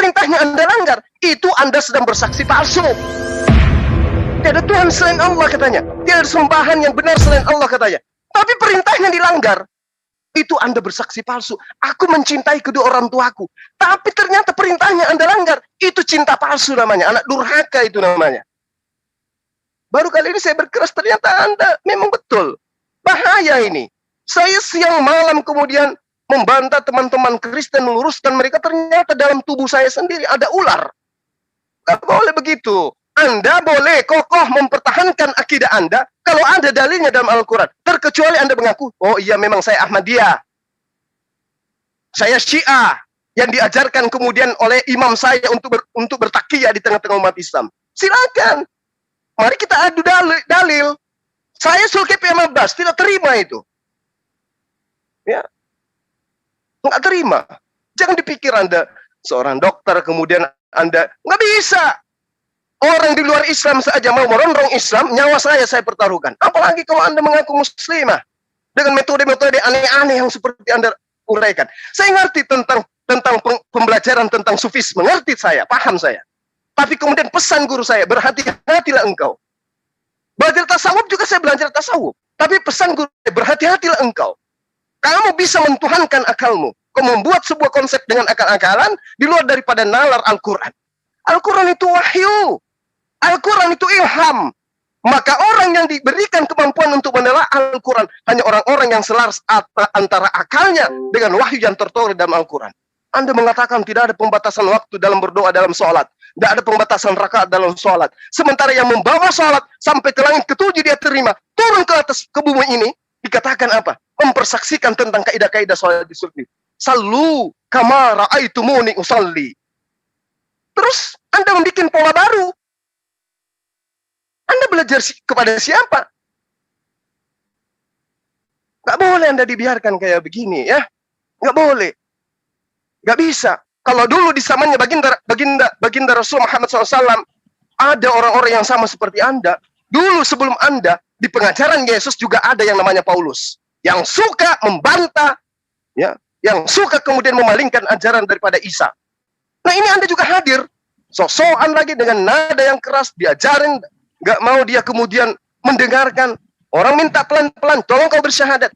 perintahnya Anda langgar, itu Anda sedang bersaksi palsu. Tidak ada Tuhan selain Allah katanya. Tidak ada sembahan yang benar selain Allah katanya. Tapi perintahnya dilanggar. Itu Anda bersaksi palsu. Aku mencintai kedua orang tuaku. Tapi ternyata perintahnya Anda langgar. Itu cinta palsu namanya. Anak durhaka itu namanya. Baru kali ini saya berkeras, ternyata Anda memang betul. Bahaya ini. Saya siang malam kemudian membantah teman-teman Kristen, meluruskan mereka, ternyata dalam tubuh saya sendiri ada ular. Gak boleh begitu. Anda boleh kokoh mempertahankan akidah Anda kalau ada dalilnya dalam Al-Quran. Terkecuali Anda mengaku, oh iya memang saya Ahmadiyah, saya Syiah, yang diajarkan kemudian oleh imam saya untuk bertakiyah di tengah-tengah umat Islam. Silakan. Mari kita adu dalil. Saya Zulkifli Abbas tidak terima itu. Ya. Nggak terima. Jangan dipikir Anda seorang dokter kemudian Anda nggak bisa. Orang di luar Islam saja mau merondong Islam, nyawa saya pertaruhkan. Apalagi kalau Anda mengaku muslimah dengan metode-metode aneh-aneh yang seperti Anda uraikan. Saya ngerti tentang pembelajaran tentang sufisme, ngerti saya, paham saya. Tapi kemudian pesan guru saya, berhati-hatilah engkau. Belajar tasawuf juga saya belajar tasawuf. Tapi pesan guru saya, berhati-hatilah engkau. Kamu bisa mentuhankan akalmu. Kau membuat sebuah konsep dengan akal-akalan di luar daripada nalar Al-Quran. Al-Quran itu wahyu. Al-Quran itu ilham. Maka orang yang diberikan kemampuan untuk menelaah Al-Quran hanya orang-orang yang selaras antara akalnya dengan wahyu yang tertulis dalam Al-Quran. Anda mengatakan tidak ada pembatasan waktu dalam berdoa dalam sholat. Tidak ada pembatasan rakaat dalam sholat. Sementara yang membawa sholat sampai ke langit ketujuh dia terima. Turun ke atas ke bumi ini. Dikatakan apa? Mempersaksikan tentang kaidah-kaidah sholat di surga. Sallu kama ra'aitumuni usalli. Terus Anda membuat pola baru. Anda belajar kepada siapa? Gak boleh Anda dibiarkan kayak begini ya. Gak boleh. Gak bisa. Kalau dulu di zamannya baginda Rasul Muhammad SAW, ada orang-orang yang sama seperti Anda. Dulu sebelum Anda, di pengajaran Yesus juga ada yang namanya Paulus. Yang suka membantah, ya, yang suka kemudian memalingkan ajaran daripada Isa. Nah ini Anda juga hadir. Sosokan lagi dengan nada yang keras, diajarin, gak mau dia kemudian mendengarkan. Orang minta pelan-pelan, tolong kau bersyahadat.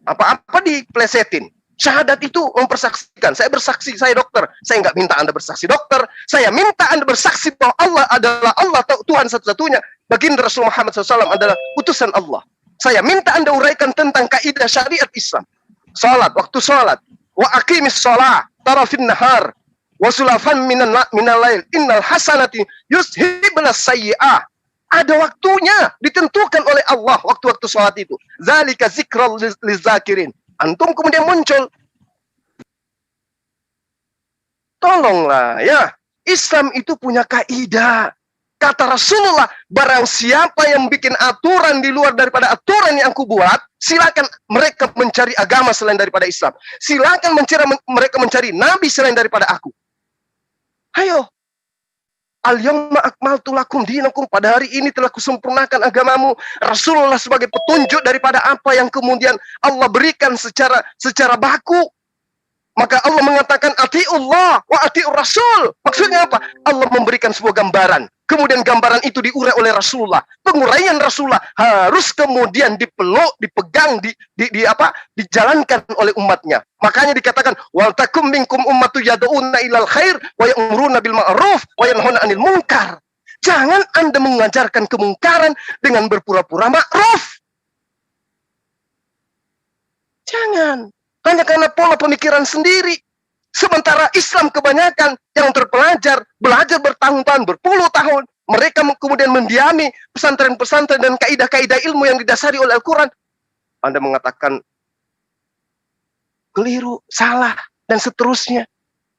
Apa-apa diplesetin. Syahadat itu mempersaksikan. Saya bersaksi, saya dokter. Saya nggak minta Anda bersaksi dokter. Saya minta Anda bersaksi bahwa Allah adalah Allah, Tuhan satu-satunya. Baginda Rasul Muhammad SAW adalah utusan Allah. Saya minta Anda uraikan tentang kaidah syariat Islam. Salat, waktu salat. Wa aqimis shalah tarafin nahar. Wa sulafan minal lail. Innal hasanati yushibnas sayyi'ah. Ada waktunya ditentukan oleh Allah waktu-waktu salat itu. Zalika zikral lizakirin. Antum kemudian muncul. Tolonglah ya. Islam itu punya kaidah. Kata Rasulullah, barang siapa yang bikin aturan di luar daripada aturan yang aku buat, silakan mereka mencari agama selain daripada Islam. Silakan mereka mencari nabi selain daripada aku. Ayo. Al-yawma akmaltu lakum dinakum, pada hari ini telah kusempurnakan agamamu. Rasulullah sebagai petunjuk daripada apa yang kemudian Allah berikan secara baku. Maka Allah mengatakan atiullah wa atiur rasul. Maksudnya apa? Allah memberikan sebuah gambaran. Kemudian gambaran itu diurai oleh Rasulullah. Penguraian Rasulullah harus kemudian dipeluk, dipegang, dijalankan oleh umatnya. Makanya dikatakan wal takum minkum ummatu yad'una ilal khair wa ya'muruna bil ma'ruf wa yanhauna 'anil munkar. Jangan Anda mengajarkan kemungkaran dengan berpura-pura ma'ruf. Jangan. Hanya karena pola pemikiran sendiri. Sementara Islam kebanyakan yang terpelajar, belajar bertahun-tahun, berpuluh tahun. Mereka kemudian mendiami pesantren-pesantren dan kaidah-kaidah ilmu yang didasari oleh Al-Quran. Anda mengatakan keliru, salah, dan seterusnya.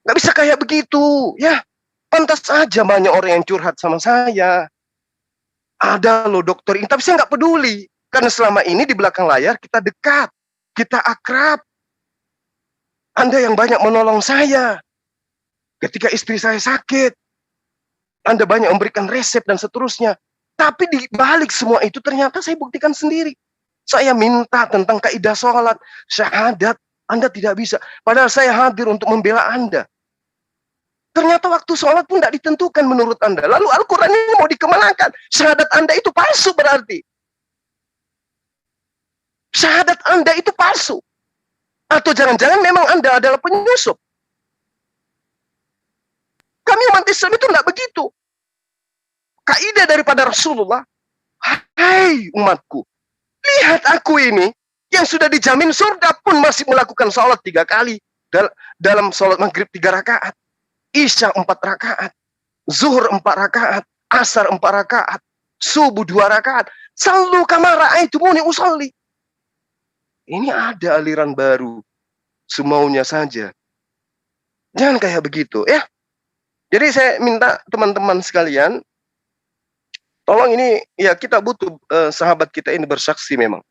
Nggak bisa kayak begitu. Ya, pantas saja banyak orang yang curhat sama saya. Ada loh dokter ini, tapi saya nggak peduli. Karena selama ini di belakang layar kita dekat, kita akrab. Anda yang banyak menolong saya. Ketika istri saya sakit. Anda banyak memberikan resep dan seterusnya. Tapi di balik semua itu ternyata saya buktikan sendiri. Saya minta tentang kaidah sholat, syahadat. Anda tidak bisa. Padahal saya hadir untuk membela Anda. Ternyata waktu sholat pun tidak ditentukan menurut Anda. Lalu Al-Quran ini mau dikemanakan? Syahadat Anda itu palsu berarti. Syahadat Anda itu palsu. Atau jangan-jangan memang Anda adalah penyusup. Kami umat Islam itu tidak begitu. Kaidah daripada Rasulullah, hai umatku, lihat aku ini, yang sudah dijamin surga pun masih melakukan sholat 3 kali. Dalam sholat maghrib 3 rakaat. Isya 4 rakaat. Zuhur 4 rakaat. Asar 4 rakaat. Subuh 2 rakaat. Sallu kama ra'aitumuni usolli. Ini ada aliran baru. Semaunya saja. Jangan kayak begitu ya. Jadi saya minta teman-teman sekalian, tolong ini ya kita butuh sahabat kita ini bersaksi memang.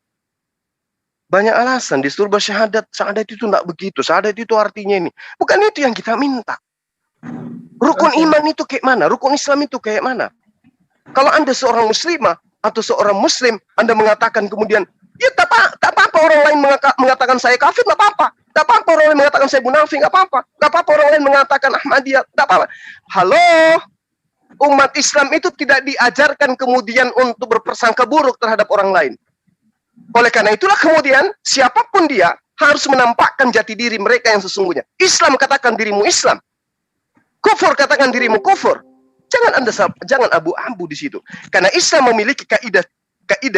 Banyak alasan disuruh bersyahadat. Syahadat itu tidak begitu. Syahadat itu artinya ini. Bukan itu yang kita minta. Rukun iman itu kayak mana? Rukun Islam itu kayak mana? Kalau Anda seorang muslimah atau seorang muslim, Anda mengatakan kemudian, ya tak apa-apa orang lain mengatakan saya kafir, tak apa-apa. Tak apa-apa orang lain mengatakan saya munafik, tak apa-apa. Tak apa-apa orang lain mengatakan Ahmadiyah, tak apa-apa. Halo, umat Islam itu tidak diajarkan kemudian untuk berprasangka buruk terhadap orang lain. Oleh karena itulah kemudian siapapun dia harus menampakkan jati diri mereka yang sesungguhnya. Islam katakan dirimu Islam. Kufur katakan dirimu kufur. Jangan abu-abu di situ. Karena Islam memiliki kaidah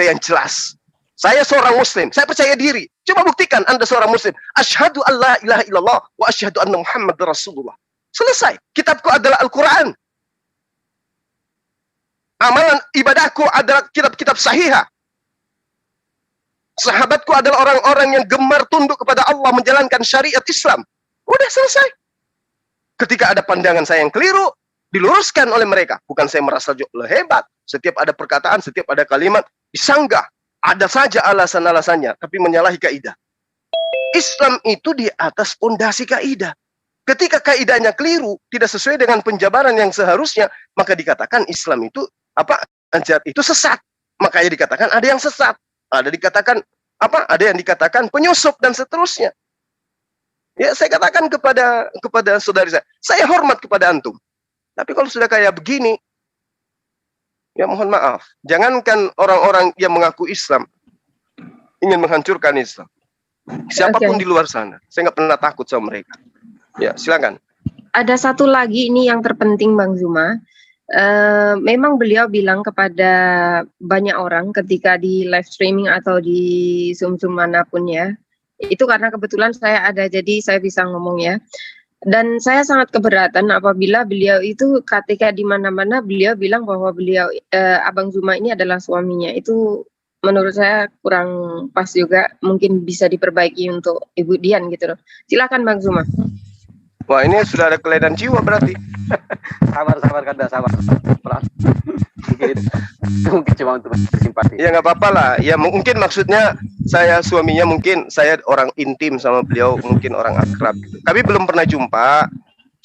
yang jelas. Saya seorang muslim, saya percaya diri. Coba buktikan Anda seorang muslim. Asyhadu an la ilaha illallah wa asyhadu anna Muhammad Rasulullah. Selesai. Kitabku adalah Al-Quran. Amalan ibadahku adalah kitab-kitab sahihah. Sahabatku adalah orang-orang yang gemar tunduk kepada Allah menjalankan syariat Islam. Udah selesai. Ketika ada pandangan saya yang keliru, diluruskan oleh mereka. Bukan saya merasa hebat. Setiap ada perkataan, setiap ada kalimat, disanggah. Ada saja alasan-alasannya, tapi menyalahi kaidah. Islam itu di atas pondasi kaidah. Ketika kaidahnya keliru, tidak sesuai dengan penjabaran yang seharusnya, maka dikatakan Islam itu itu sesat. Makanya dikatakan ada yang sesat. Ada yang dikatakan penyusup dan seterusnya. Ya, saya katakan kepada saudari saya hormat kepada antum. Tapi kalau sudah kayak begini, ya mohon maaf. Jangankan orang-orang yang mengaku Islam ingin menghancurkan Islam. Siapapun di luar sana, saya nggak pernah takut sama mereka. Ya, silakan. Ada satu lagi ini yang terpenting, Bang Zuma. Memang beliau bilang kepada banyak orang ketika di live streaming atau di Zoom manapun ya, itu karena kebetulan saya ada, jadi saya bisa ngomong ya. Dan saya sangat keberatan apabila beliau itu ketika di mana-mana beliau bilang bahwa beliau Abang Zuma ini adalah suaminya. Itu menurut saya kurang pas juga, mungkin bisa diperbaiki untuk Ibu Dian gitu loh. Silakan Bang Zuma. Wah, ini sudah ada kelainan jiwa berarti. Sabar Kanda, sabar. Mungkin cuma untuk bersimpati. Ya nggak apa-apa lah. Ya mungkin maksudnya saya suaminya, mungkin saya orang intim sama beliau, mungkin orang akrab gitu. Kami belum pernah jumpa.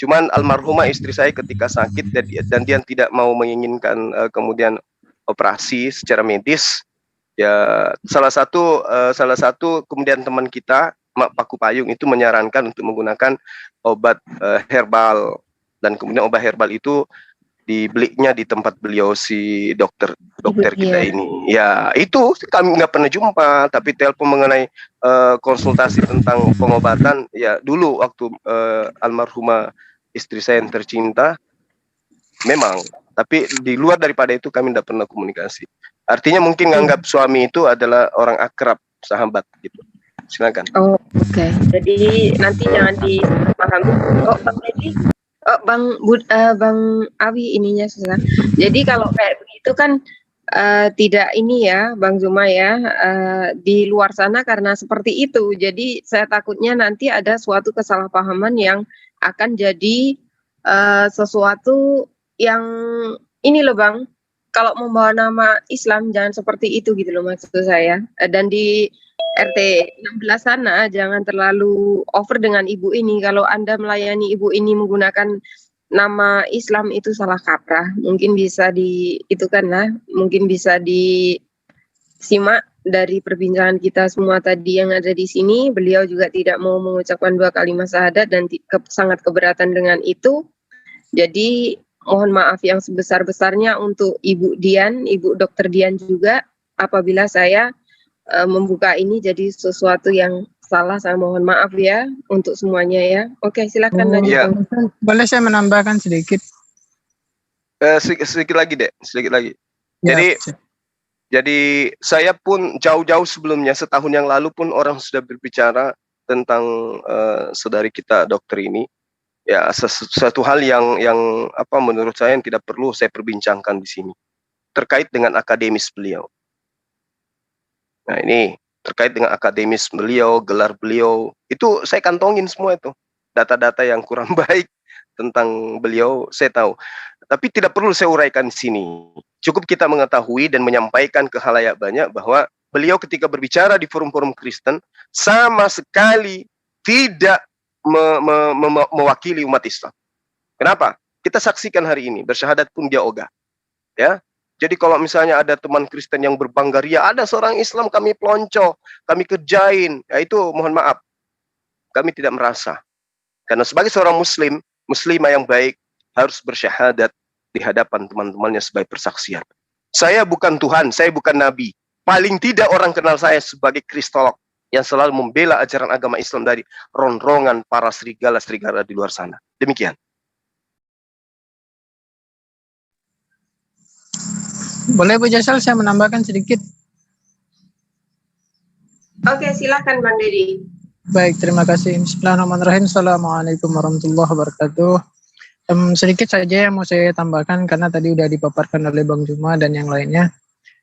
Cuman almarhumah istri saya ketika sakit dan dia tidak mau menginginkan kemudian operasi secara medis. Ya salah satu kemudian teman kita Paku Payung itu menyarankan untuk menggunakan obat herbal, dan kemudian obat herbal itu dibelinya di tempat beliau si dokter kita ini. Ya itu kami nggak pernah jumpa, tapi telepon mengenai konsultasi tentang pengobatan ya dulu waktu almarhumah istri saya yang tercinta memang, tapi di luar daripada itu kami tidak pernah komunikasi. Artinya mungkin nganggap suami itu adalah orang akrab, sahabat gitu. Silakan. Oh, oke. Jadi nanti jangan dipahami. Oh, Bang Dedi. Oh, Bang Awi ininya susah. Jadi kalau kayak begitu kan tidak ini ya, Bang Zuma ya, di luar sana karena seperti itu. Jadi saya takutnya nanti ada suatu kesalahpahaman yang akan jadi sesuatu yang ini loh Bang. Kalau membawa nama Islam jangan seperti itu gitu loh maksud saya. Dan di RT 16 sana jangan terlalu over dengan ibu ini. Kalau Anda melayani ibu ini menggunakan nama Islam itu salah kaprah. Mungkin bisa mungkin bisa disimak dari perbincangan kita semua tadi yang ada di sini. Beliau juga tidak mau mengucapkan 2 kalimat syahadat dan sangat keberatan dengan itu. Jadi mohon maaf yang sebesar-besarnya untuk Ibu Dian, Ibu Dokter Dian juga apabila saya membuka ini jadi sesuatu yang salah, saya mohon maaf ya untuk semuanya ya. Oke, silakan lanjut. Iya. Boleh saya menambahkan sedikit? Sedikit lagi, Dek, sedikit lagi. Ya, Jadi saya pun jauh-jauh sebelumnya, setahun yang lalu pun orang sudah berbicara tentang saudari kita dokter ini. Ya, sesuatu hal yang apa menurut saya yang tidak perlu saya perbincangkan di sini terkait dengan akademis beliau. Nah, ini terkait dengan akademis beliau, gelar beliau, itu saya kantongin semua itu. Data-data yang kurang baik tentang beliau saya tahu. Tapi tidak perlu saya uraikan di sini. Cukup kita mengetahui dan menyampaikan ke khalayak banyak bahwa beliau ketika berbicara di forum-forum Kristen sama sekali tidak mewakili umat Islam. Kenapa? Kita saksikan hari ini, bersyahadat pun dia ogah. Ya. Jadi kalau misalnya ada teman Kristen yang berbanggaria, ada seorang Islam kami pelonco, kami kerjain, ya itu mohon maaf. Kami tidak merasa. Karena sebagai seorang muslim, muslimah yang baik, harus bersyahadat di hadapan teman-temannya sebagai persaksian. Saya bukan Tuhan, saya bukan Nabi. Paling tidak orang kenal saya sebagai kristolog yang selalu membela ajaran agama Islam dari ronrongan para serigala-serigala di luar sana. Demikian. Boleh Bu Jasal saya menambahkan sedikit? Oke, silakan Bang Dedi. Baik, terima kasih. Bismillahirrahmanirrahim. Assalamualaikum warahmatullahi wabarakatuh. Sedikit saja yang mau saya tambahkan karena tadi udah dipaparkan oleh Bang Juma dan yang lainnya.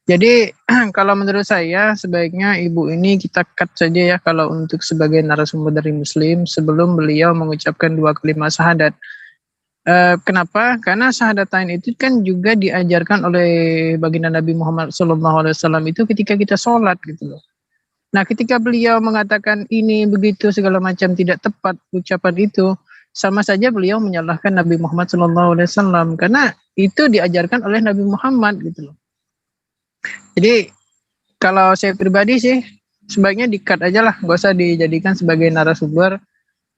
Jadi kalau menurut saya sebaiknya ibu ini kita cut saja ya kalau untuk sebagai narasumber dari Muslim sebelum beliau mengucapkan 2 kalimat syahadat. Kenapa? Karena syahadatain itu kan juga diajarkan oleh baginda Nabi Muhammad SAW itu ketika kita sholat gitu loh. Nah, ketika beliau mengatakan ini begitu segala macam tidak tepat ucapan itu, sama saja beliau menyalahkan Nabi Muhammad SAW karena itu diajarkan oleh Nabi Muhammad gitu loh. Jadi kalau saya pribadi sih sebaiknya di-cut aja lah, gak usah dijadikan sebagai narasumber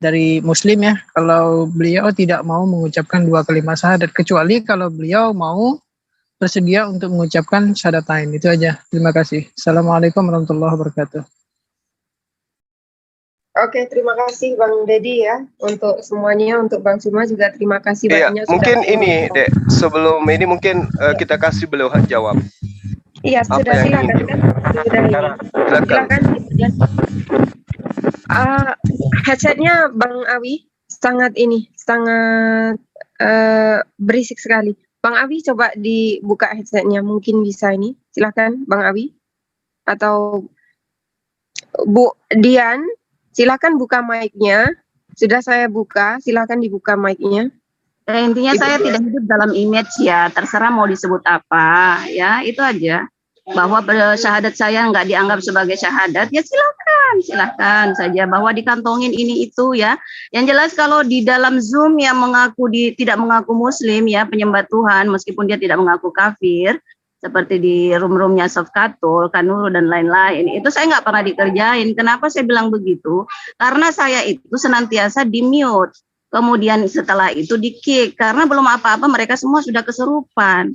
dari Muslim ya, kalau beliau tidak mau mengucapkan 2 kalimat syahadat, kecuali kalau beliau mau bersedia untuk mengucapkan syahadatain. Itu aja. Terima kasih. Assalamualaikum warahmatullahi wabarakatuh. Oke, terima kasih Bang Dedi ya untuk semuanya, untuk Bang Suma juga terima kasih banyak. Mungkin ini, Dek, sebelum ini mungkin kita kasih beliau jawab. Iya, sudah silakan kan? Silakan. Headsetnya Bang Awi sangat berisik sekali. Bang Awi coba dibuka headsetnya, mungkin bisa ini. Silakan Bang Awi atau Bu Dian, silakan buka mic-nya. Sudah saya buka, silakan dibuka mic-nya. Intinya saya tidak hidup dalam image ya, terserah mau disebut apa ya, itu aja. Bahwa syahadat saya nggak dianggap sebagai syahadat, ya silakan saja bahwa dikantongin ini itu ya. Yang jelas kalau di dalam Zoom yang tidak mengaku Muslim ya, penyembah Tuhan meskipun dia tidak mengaku kafir, seperti di room-roomnya Sofkatul, Kanuru dan lain-lain, itu saya nggak pernah dikerjain. Kenapa saya bilang begitu? Karena saya itu senantiasa di mute. Kemudian setelah itu di-kick karena belum apa-apa mereka semua sudah kesurupan.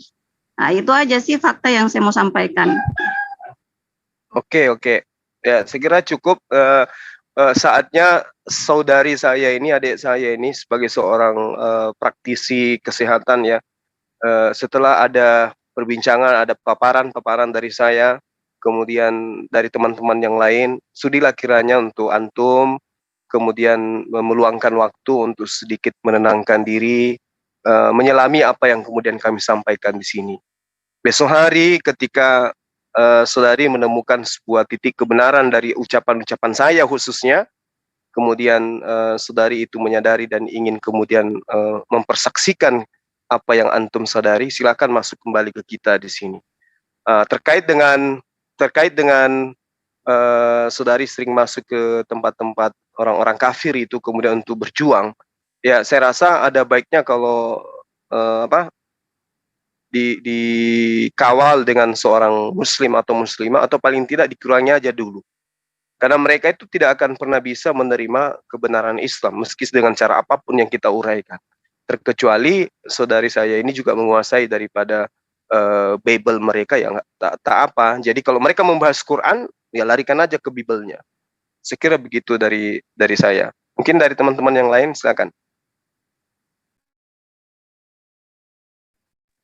Nah, itu aja sih fakta yang saya mau sampaikan. Oke. Ya, saya kira cukup saatnya saudari saya ini, adik saya ini sebagai seorang praktisi kesehatan ya. Setelah ada perbincangan, ada paparan dari saya, kemudian dari teman-teman yang lain, sudilah kiranya untuk antum kemudian meluangkan waktu untuk sedikit menenangkan diri, menyelami apa yang kemudian kami sampaikan di sini. Besok hari ketika saudari menemukan sebuah titik kebenaran dari ucapan-ucapan saya khususnya, kemudian saudari itu menyadari dan ingin kemudian mempersaksikan apa yang antum sadari, silakan masuk kembali ke kita di sini. Terkait dengan saudari sering masuk ke tempat-tempat orang-orang kafir itu kemudian untuk berjuang, ya saya rasa ada baiknya kalau dikawal dengan seorang muslim atau muslimah, atau paling tidak dikurangi aja dulu. Karena mereka itu tidak akan pernah bisa menerima kebenaran Islam meski dengan cara apapun yang kita uraikan. Terkecuali saudari saya ini juga menguasai daripada Bible mereka yang tak apa. Jadi kalau mereka membahas Quran, ya larikan aja ke Bible-nya. Saya kira begitu dari saya. Mungkin dari teman-teman yang lain, silakan.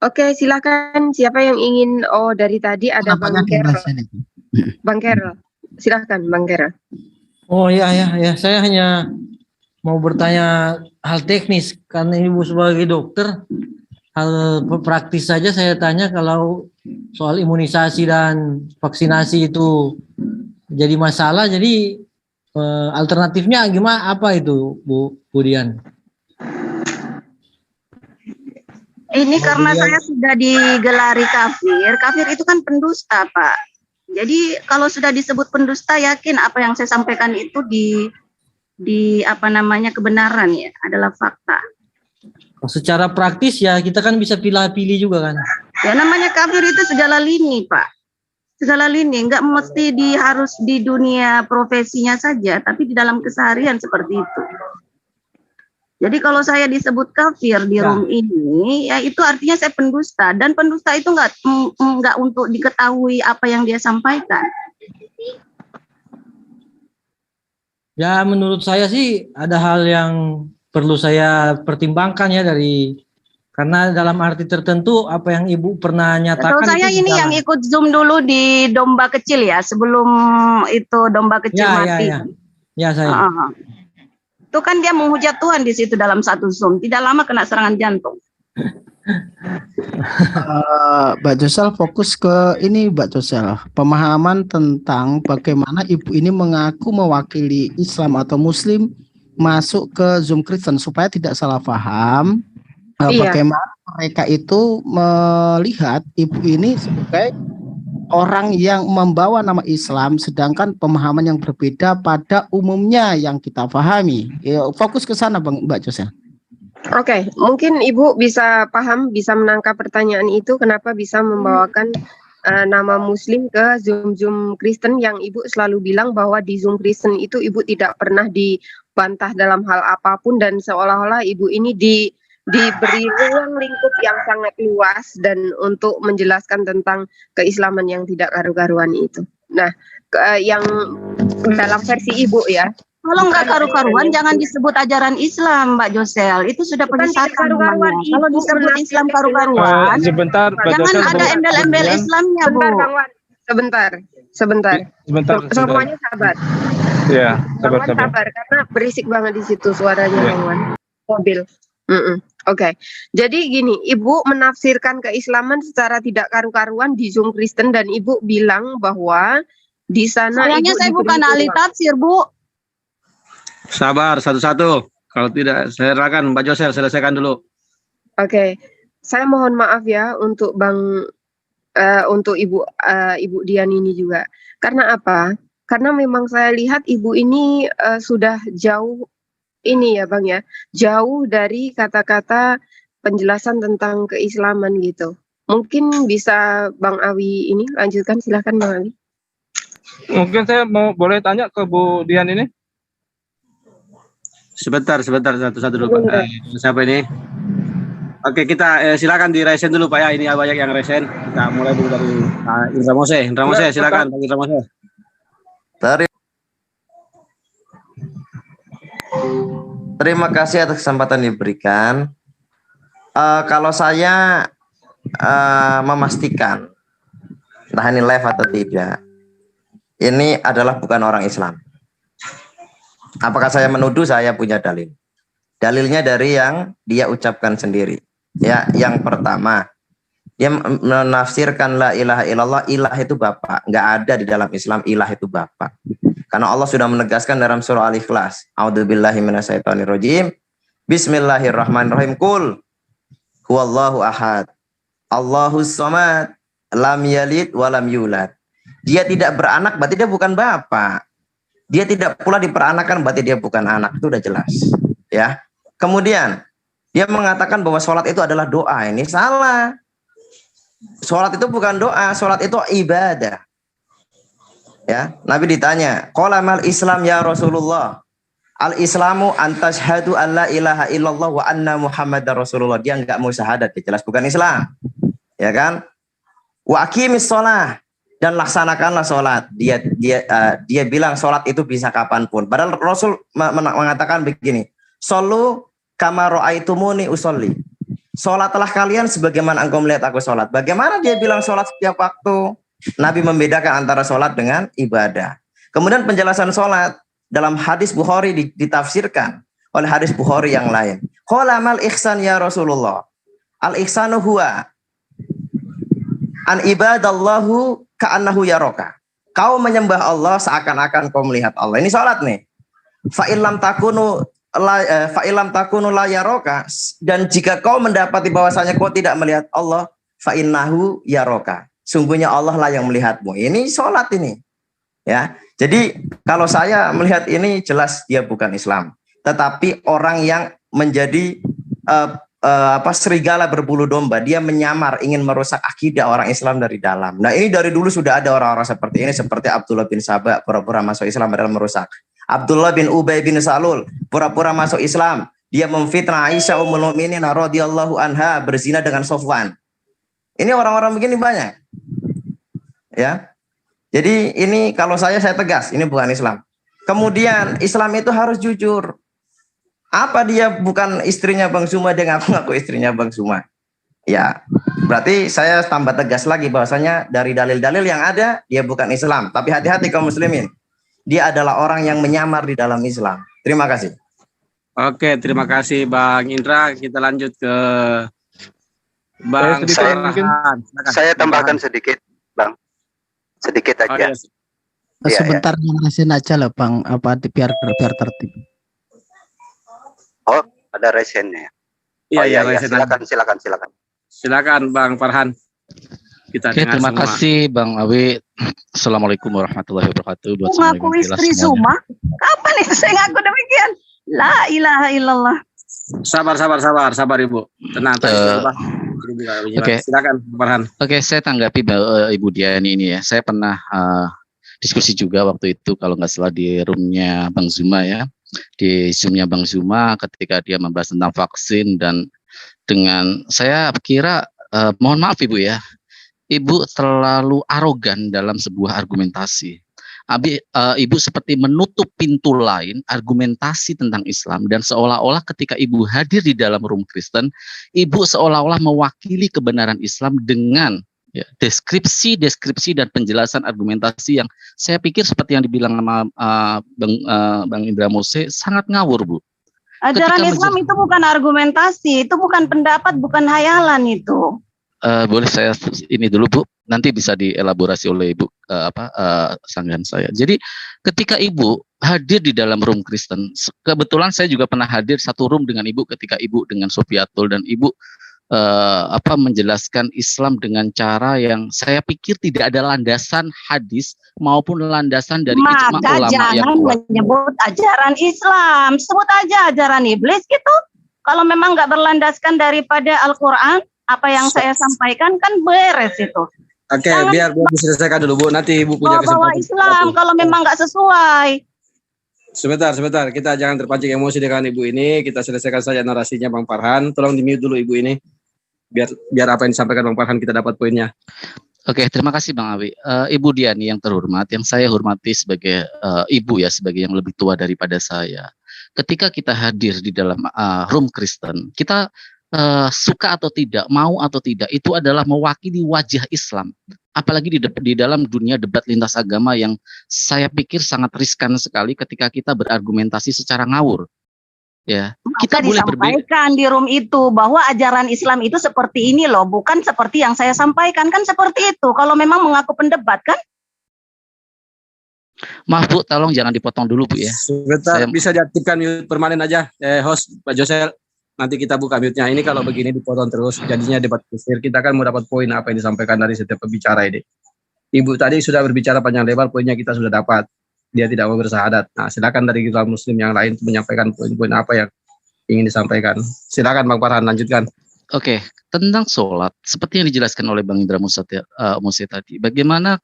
Oke, silakan. Siapa yang ingin? Oh, dari tadi ada Bang Kerol. Bang Kerol, silakan Bang Kerol. Oh ya, saya hanya mau bertanya hal teknis karena Ibu sebagai dokter, hal praktis saja saya tanya kalau soal imunisasi dan vaksinasi itu jadi masalah, jadi alternatifnya gimana, apa itu Bu Dian? Ini karena saya sudah digelari kafir. Kafir itu kan pendusta, Pak. Jadi kalau sudah disebut pendusta, yakin apa yang saya sampaikan itu di apa namanya kebenaran ya, adalah fakta. Secara praktis ya kita kan bisa pilih-pilih juga kan. Ya namanya kafir itu segala lini, Pak. Segala lini, nggak mesti harus di dunia profesinya saja, tapi di dalam keseharian seperti itu. Jadi kalau saya disebut kafir di room ini, ya itu artinya saya pendusta. Dan pendusta itu nggak untuk diketahui apa yang dia sampaikan. Ya menurut saya sih ada hal yang perlu saya pertimbangkan ya karena dalam arti tertentu apa yang Ibu pernah nyatakan. Kalau saya ini yang ikut Zoom dulu di domba kecil ya, sebelum itu domba kecil mati. Ya saya. Itu kan dia menghujat Tuhan di situ dalam satu Zoom. Tidak lama kena serangan jantung. Mbak Josel fokus ke ini, Mbak Josel, pemahaman tentang bagaimana ibu ini mengaku mewakili Islam atau Muslim masuk ke Zoom Kristen supaya tidak salah paham. Bagaimana mereka itu melihat ibu ini sebagai orang yang membawa nama Islam, sedangkan pemahaman yang berbeda pada umumnya yang kita pahami. Fokus ke sana, Mbak Josel. Oke, mungkin Ibu bisa paham, bisa menangkap pertanyaan itu, kenapa bisa membawakan nama Muslim ke Zoom Kristen yang Ibu selalu bilang bahwa di Zoom Kristen itu Ibu tidak pernah dibantah dalam hal apapun dan seolah-olah Ibu ini diberi ruang lingkup yang sangat luas dan untuk menjelaskan tentang keislaman yang tidak karu-karuan itu. Nah, yang dalam versi Ibu ya. Kalau nggak karu-karuan jangan disebut ajaran Islam, Mbak Josel. Itu sudah penyesatan namanya. Kalau disebut Islam karu-karuan, sebentar, jangan ada embel-embel Islamnya, Bu. Sebentar. Semuanya sabar. Ya, sabar. Karena berisik banget di situ suaranya, Bang Wan. Mobil. Oke. Jadi gini, Ibu menafsirkan keislaman secara tidak karu-karuan di Zoom Kristen dan Ibu bilang bahwa di sana sayangnya Ibu saya bukan ahli tafsir, Bu. Sabar, satu-satu. Kalau tidak, saya serahkan Mbak Josel, selesaikan dulu. Oke. Saya mohon maaf ya untuk untuk Ibu Dian ini juga. Karena apa? Karena memang saya lihat Ibu ini sudah jauh ini ya Bang ya, jauh dari kata-kata penjelasan tentang keislaman gitu. Mungkin bisa Bang Awi ini lanjutkan, silahkan Bang Awi. Mungkin saya boleh tanya ke Bu Dian ini. Sebentar, satu-satu dulu Pak. Siapa ini? Oke, kita silakan di resen dulu Pak ya. Ini banyak yang resen. Kita mulai dulu dari Indra Mose, silakan Pak Indra Mose. Terima kasih atas kesempatan diberikan. Kalau saya memastikan, entah ini live atau tidak, ini adalah bukan orang Islam. Apakah saya menuduh? Saya punya dalil. Dalilnya dari yang dia ucapkan sendiri. Ya, yang pertama, dia menafsirkan la ilaha illallah, ilah itu Bapak. Nggak ada di dalam Islam ilah itu Bapak. Karena Allah sudah menegaskan dalam surah Al-Ikhlas, a'udzubillahi minasyaitonirrajim, bismillahirrahmanirrahim, qul huwallahu ahad, Allahus samad, lam yalid walam yulad. Dia tidak beranak, berarti dia bukan bapak. Dia tidak pula diperanakan, berarti dia bukan anak. Itu udah jelas, ya. Kemudian dia mengatakan bahwa sholat itu adalah doa. Ini salah. Sholat itu bukan doa, sholat itu ibadah. Ya, Nabi ditanya, qala mal Islam ya Rasulullah. Al-Islamu antashhadu an la ilaha illallah wa anna Muhammadar Rasulullah. Dia enggak mau syahadat, dia jelas bukan Islam. Ya kan? Wa aqimis shalah, dan laksanakanlah sholat. Dia bilang sholat itu bisa kapanpun. Padahal Rasul mengatakan begini, shollu kama ra'aitumuni usolli. Sholatlah kalian sebagaimana engkau melihat aku sholat. Bagaimana dia bilang sholat setiap waktu? Nabi membedakan antara sholat dengan ibadah. Kemudian penjelasan sholat dalam hadis Bukhari ditafsirkan oleh hadis Bukhari yang lain. Qala mal ihsan ya Rasulullah. Al ihsanu huwa an ibadallahu ka'annahu yaraka. Kau menyembah Allah seakan-akan kau melihat Allah. Ini sholat nih. Fa illam takunu la yaraka, dan jika kau mendapati bahwasanya kau tidak melihat Allah, fa innahu yaraka. Sungguhnya Allah lah yang melihatmu. Ini sholat ini. Ya. Jadi kalau saya melihat ini jelas dia bukan Islam, tetapi orang yang menjadi serigala berbulu domba, dia menyamar ingin merusak akidah orang Islam dari dalam. Nah, ini dari dulu sudah ada orang-orang seperti ini, seperti Abdullah bin Sabah pura-pura masuk Islam adalah merusak. Abdullah bin Ubay bin Salul pura-pura masuk Islam, dia memfitnah Aisyah ummul mukminin radhiyallahu anha berzina dengan Sofwan. Ini orang-orang begini banyak. Ya. Jadi ini kalau saya tegas, ini bukan Islam. Kemudian Islam itu harus jujur. Apa dia bukan istrinya Bang Zuma, dia ngaku-ngaku istrinya Bang Zuma. Ya, berarti saya tambah tegas lagi bahwasanya dari dalil-dalil yang ada, dia bukan Islam. Tapi hati-hati kaum muslimin. Dia adalah orang yang menyamar di dalam Islam. Terima kasih. Oke, terima kasih Bang Indra. Kita lanjut ke Bang Farhan. Saya tambahkan sedikit, Bang. Sedikit aja. Sebentar ngerasin aja lah Bang, biar tertib. Oh, ada resennya. Iya, Silakan. Silakan Bang Farhan. Kita Oke, terima kasih Bang Awi. Assalamualaikum warahmatullahi wabarakatuh. Buat ngaku istri Zuma? Kapan itu saya ngaku demikian? La ilaha illallah. Sabar Ibu. Tenang. Oke. Silakan Bang Farhan. Oke, saya tanggapi Ibu Diani ini ya. Saya pernah diskusi juga waktu itu kalau nggak salah di roomnya Bang Zuma ya. Di Zoom-nya Bang Zuma ketika dia membahas tentang vaksin, dan dengan saya kira mohon maaf Ibu ya, Ibu terlalu arogan dalam sebuah argumentasi. Ibu seperti menutup pintu lain argumentasi tentang Islam, dan seolah-olah ketika Ibu hadir di dalam room Kristen, Ibu seolah-olah mewakili kebenaran Islam dengan ya, deskripsi dan penjelasan argumentasi yang saya pikir seperti yang dibilang sama Bang Indra Mose sangat ngawur, Bu. Ajaran Islam itu bukan argumentasi, itu bukan pendapat, bukan hayalan itu. Boleh saya ini dulu Bu, nanti bisa dielaborasi oleh Ibu sanggahan saya. Jadi ketika Ibu hadir di dalam room Kristen, kebetulan saya juga pernah hadir satu room dengan Ibu ketika Ibu dengan Sofiatul, dan Ibu menjelaskan Islam dengan cara yang saya pikir tidak ada landasan hadis maupun landasan dari ijma ulama yang kuat. Jangan menyebut ajaran Islam, sebut aja ajaran iblis gitu. Kalau memang nggak berlandaskan daripada Al-Quran, apa yang saya sampaikan kan beres itu. Oke, biar diselesaikan dulu Bu, nanti Ibu punya kesempatan. Islam kalau memang nggak sesuai. Sebentar, kita jangan terpancing emosi dengan Ibu ini, kita selesaikan saja narasinya Bang Farhan. Tolong di-mute dulu Ibu ini, biar apa yang disampaikan Bang Farhan kita dapat poinnya. Oke, terima kasih Bang Awi. Ibu Diani yang terhormat, yang saya hormati sebagai Ibu ya, sebagai yang lebih tua daripada saya. Ketika kita hadir di dalam room Kristen, kita suka atau tidak, mau atau tidak, itu adalah mewakili wajah Islam. Apalagi di dalam dunia debat lintas agama yang saya pikir sangat riskan sekali ketika kita berargumentasi secara ngawur. Ya, kita boleh disampaikan di room itu bahwa ajaran Islam itu seperti ini loh, bukan seperti yang saya sampaikan, kan seperti itu. Kalau memang mengaku pendebat kan? Maaf Bu, tolong jangan dipotong dulu Bu ya. Sebentar, bisa diaktifkan mute permanen aja, host Pak Josel. Nanti kita buka mute-nya. Ini kalau begini dipotong terus, jadinya debat kusir. Kita kan mau dapat poin apa yang disampaikan dari setiap pembicara ini. Ibu tadi sudah berbicara panjang lebar, poinnya kita sudah dapat. Dia tidak mau bersyahadat. Nah, silakan dari kita muslim yang lain menyampaikan poin-poin apa yang ingin disampaikan. Silakan Bang Farhan, lanjutkan. Oke, tentang sholat, seperti yang dijelaskan oleh Bang Indra Mose tadi, bagaimana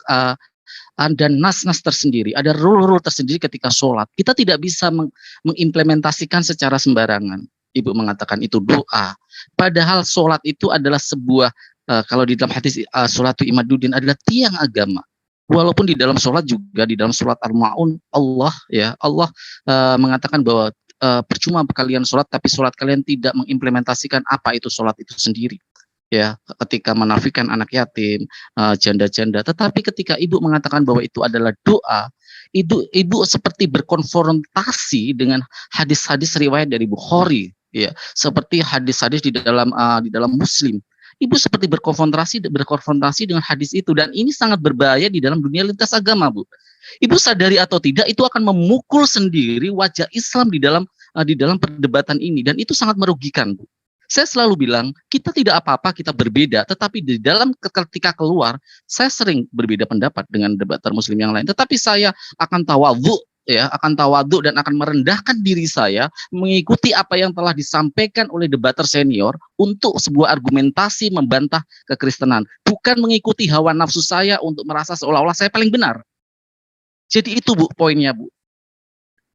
ada nas-nas tersendiri, ada rule-rule tersendiri ketika sholat. Kita tidak bisa mengimplementasikan secara sembarangan. Ibu mengatakan itu doa. Padahal sholat itu adalah sebuah, kalau di dalam hadis sholatu imaduddin adalah tiang agama. Walaupun di dalam sholat juga, di dalam sholat Al-Ma'un, Allah mengatakan bahwa percuma kalian sholat, tapi sholat kalian tidak mengimplementasikan apa itu sholat itu sendiri. Ya, ketika menafikan anak yatim, janda-janda. Tetapi ketika ibu mengatakan bahwa itu adalah doa, ibu seperti berkonfrontasi dengan hadis-hadis riwayat dari Bukhari, ya, seperti hadis-hadis di dalam Muslim. Ibu seperti berkonfrontasi dengan hadis itu, dan ini sangat berbahaya di dalam dunia lintas agama, Bu. Ibu sadari atau tidak, itu akan memukul sendiri wajah Islam di dalam perdebatan ini, dan itu sangat merugikan, Bu. Saya selalu bilang, kita tidak apa-apa, kita berbeda, tetapi di dalam ketika keluar, saya sering berbeda pendapat dengan debater muslim yang lain, tetapi saya akan tawadhu dan akan merendahkan diri saya mengikuti apa yang telah disampaikan oleh debater senior untuk sebuah argumentasi membantah kekristenan, bukan mengikuti hawa nafsu saya untuk merasa seolah-olah saya paling benar. Jadi itu, Bu, poinnya, Bu.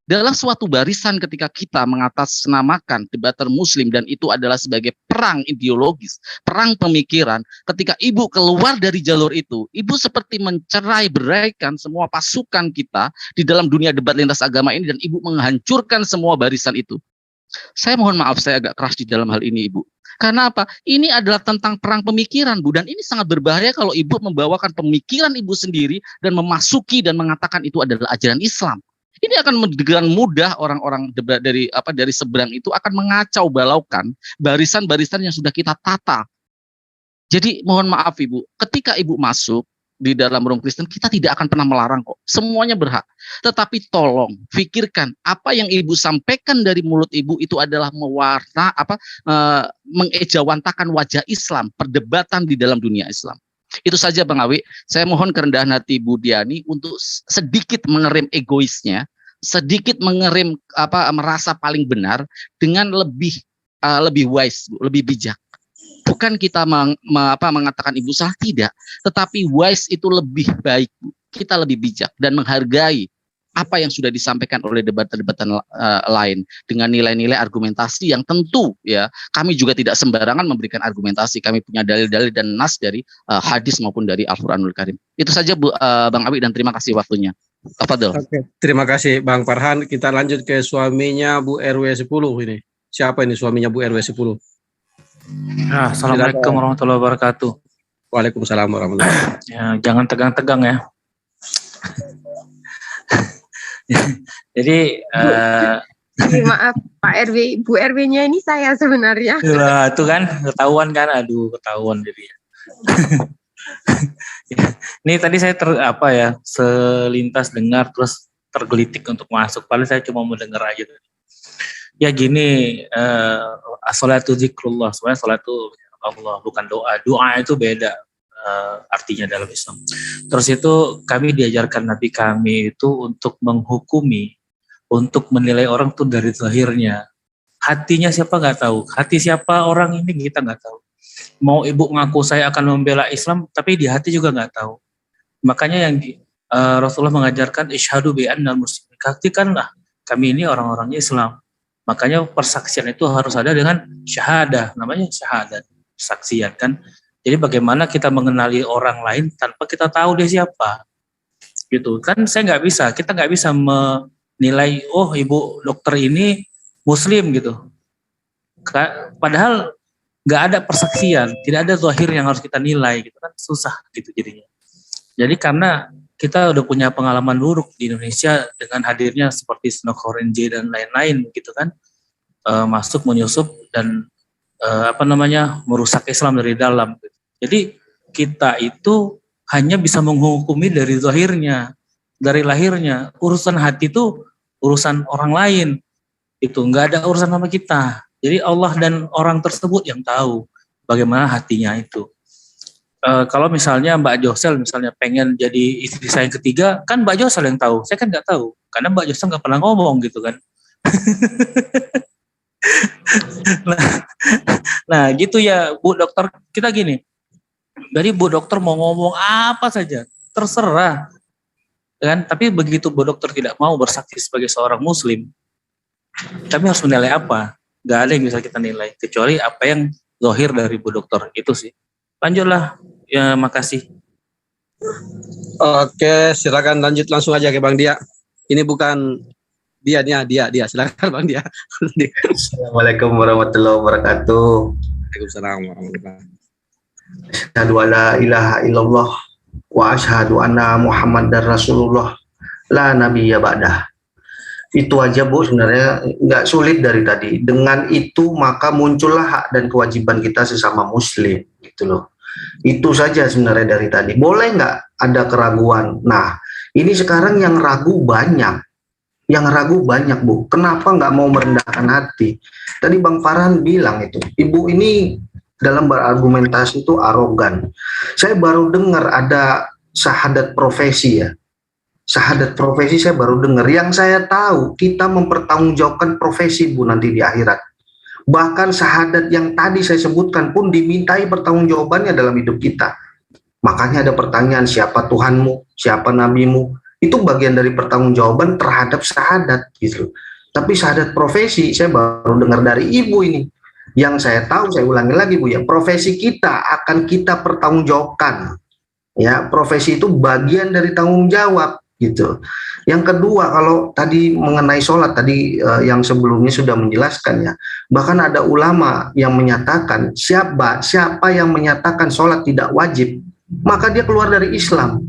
Dalam suatu barisan ketika kita mengatasnamakan debater muslim dan itu adalah sebagai perang ideologis, perang pemikiran, ketika ibu keluar dari jalur itu, ibu seperti mencerai-beraikan semua pasukan kita di dalam dunia debat lintas agama ini, dan ibu menghancurkan semua barisan itu. Saya mohon maaf, saya agak keras di dalam hal ini, Ibu. Karena apa? Ini adalah tentang perang pemikiran, Bu, dan ini sangat berbahaya kalau ibu membawakan pemikiran ibu sendiri dan memasuki dan mengatakan itu adalah ajaran Islam. Ini akan dengan mudah orang-orang dari seberang itu akan mengacau balaukan barisan-barisan yang sudah kita tata. Jadi mohon maaf, Ibu, ketika ibu masuk di dalam room Kristen, kita tidak akan pernah melarang kok. Semuanya berhak. Tetapi tolong pikirkan apa yang ibu sampaikan dari mulut ibu itu adalah mengejawantakan wajah Islam, perdebatan di dalam dunia Islam. Itu saja, Bang Awi. Saya mohon kerendahan hati Bu Diani untuk sedikit mengerem egoisnya, sedikit mengerem merasa paling benar dengan lebih wise, Bu, lebih bijak. Bukan kita mengatakan ibu salah, tidak, tetapi wise itu lebih baik, Bu. Kita lebih bijak dan menghargai apa yang sudah disampaikan oleh debat-debatan lain dengan nilai-nilai argumentasi yang tentu, ya, kami juga tidak sembarangan memberikan argumentasi. Kami punya dalil-dalil dan nas dari hadis maupun dari Al-Qur'anul Karim. Itu saja, Bu, Bang Abi, dan terima kasih waktunya. Tafadhol. Oke, terima kasih Bang Farhan. Kita lanjut ke suaminya Bu RW 10 ini. Siapa ini suaminya Bu RW 10? Assalamualaikum warahmatullahi wabarakatuh. Waalaikumsalam warahmatullahi wabarakatuh. Ya, jangan tegang-tegang ya. Jadi maaf Pak RW, Bu RW-nya ini saya sebenarnya. Itu kan ketahuan kan, ketahuan jadi. Ini tadi saya selintas dengar terus tergelitik untuk masuk. Paling saya cuma mendengar aja. Ya gini, as-salatu zikrullah, sebenarnya salat itu Allah, bukan doa. Doa itu beda artinya dalam Islam. Terus itu kami diajarkan Nabi kami itu untuk menghukumi, untuk menilai orang tuh dari zahirnya. Hatinya siapa nggak tahu. Hati siapa orang ini kita nggak tahu. Mau ibu ngaku saya akan membela Islam, tapi di hati juga nggak tahu. Makanya yang Rasulullah mengajarkan isyhadu bi annal muslimin. Buktikanlah kami ini orang-orangnya Islam. Makanya persaksian itu harus ada dengan syahadah, namanya syahadat, persaksian kan. Jadi bagaimana kita mengenali orang lain tanpa kita tahu dia siapa, gitu kan? Kita nggak bisa menilai, oh ibu dokter ini Muslim gitu. Padahal nggak ada persaksian, tidak ada zahir yang harus kita nilai, gitu kan? Susah gitu jadinya. Jadi karena kita udah punya pengalaman buruk di Indonesia dengan hadirnya seperti Snowhorenje dan lain-lain, gitu kan? Masuk menyusup dan merusak Islam dari dalam. Jadi kita itu hanya bisa menghukumi dari zahirnya, dari lahirnya. Urusan hati itu urusan orang lain, itu nggak ada urusan sama kita. Jadi Allah dan orang tersebut yang tahu bagaimana hatinya itu. Kalau misalnya Mbak Josel misalnya pengen jadi istri saya yang ketiga, kan Mbak Josel yang tahu. Saya kan nggak tahu, karena Mbak Josel nggak pernah ngomong gitu kan. Nah gitu ya Bu Dokter, kita gini. Jadi Bu Dokter mau ngomong apa saja, terserah. kan? Tapi begitu Bu Dokter tidak mau bersaksi sebagai seorang Muslim, kami harus menilai apa? Gak ada yang bisa kita nilai kecuali apa yang zahir dari Bu Dokter, itu sih. Lanjutlah, ya makasih. Oke, silakan lanjut langsung aja ke Bang Dia. Ini bukan dia, silakan Bang Dia. Assalamualaikum warahmatullahi wabarakatuh. Waalaikumsalam warahmatullahi wabarakatuh. Asyhadu alla ilaha illallah wa asyhadu anna Muhammadar Rasulullah la nabiyya ba'dah. Itu aja Bu, sebenarnya nggak sulit dari tadi. Dengan itu maka muncullah hak dan kewajiban kita sesama Muslim, gitu loh. Itu saja sebenarnya dari tadi. Boleh nggak ada keraguan? Nah, ini sekarang yang ragu banyak. Yang ragu banyak, Bu. Kenapa nggak mau merendahkan hati? Tadi Bang Farhan bilang itu, Ibu ini dalam berargumentasi itu arogan. Saya baru dengar ada syahadat profesi ya. Syahadat profesi saya baru dengar. Yang saya tahu, kita mempertanggungjawabkan profesi, Bu, nanti di akhirat. Bahkan syahadat yang tadi saya sebutkan pun dimintai pertanggungjawabannya dalam hidup kita. Makanya ada pertanyaan, siapa Tuhanmu, siapa nabimu, itu bagian dari pertanggungjawaban terhadap syahadat gitu. Tapi syahadat profesi saya baru dengar dari Ibu ini. Yang saya tahu, saya ulangi lagi Bu ya, profesi kita akan kita pertanggungjawabkan. Ya, profesi itu bagian dari tanggung jawab gitu. Yang kedua, kalau tadi mengenai sholat tadi yang sebelumnya sudah menjelaskan ya, bahkan ada ulama yang menyatakan siapa yang menyatakan sholat tidak wajib, maka dia keluar dari Islam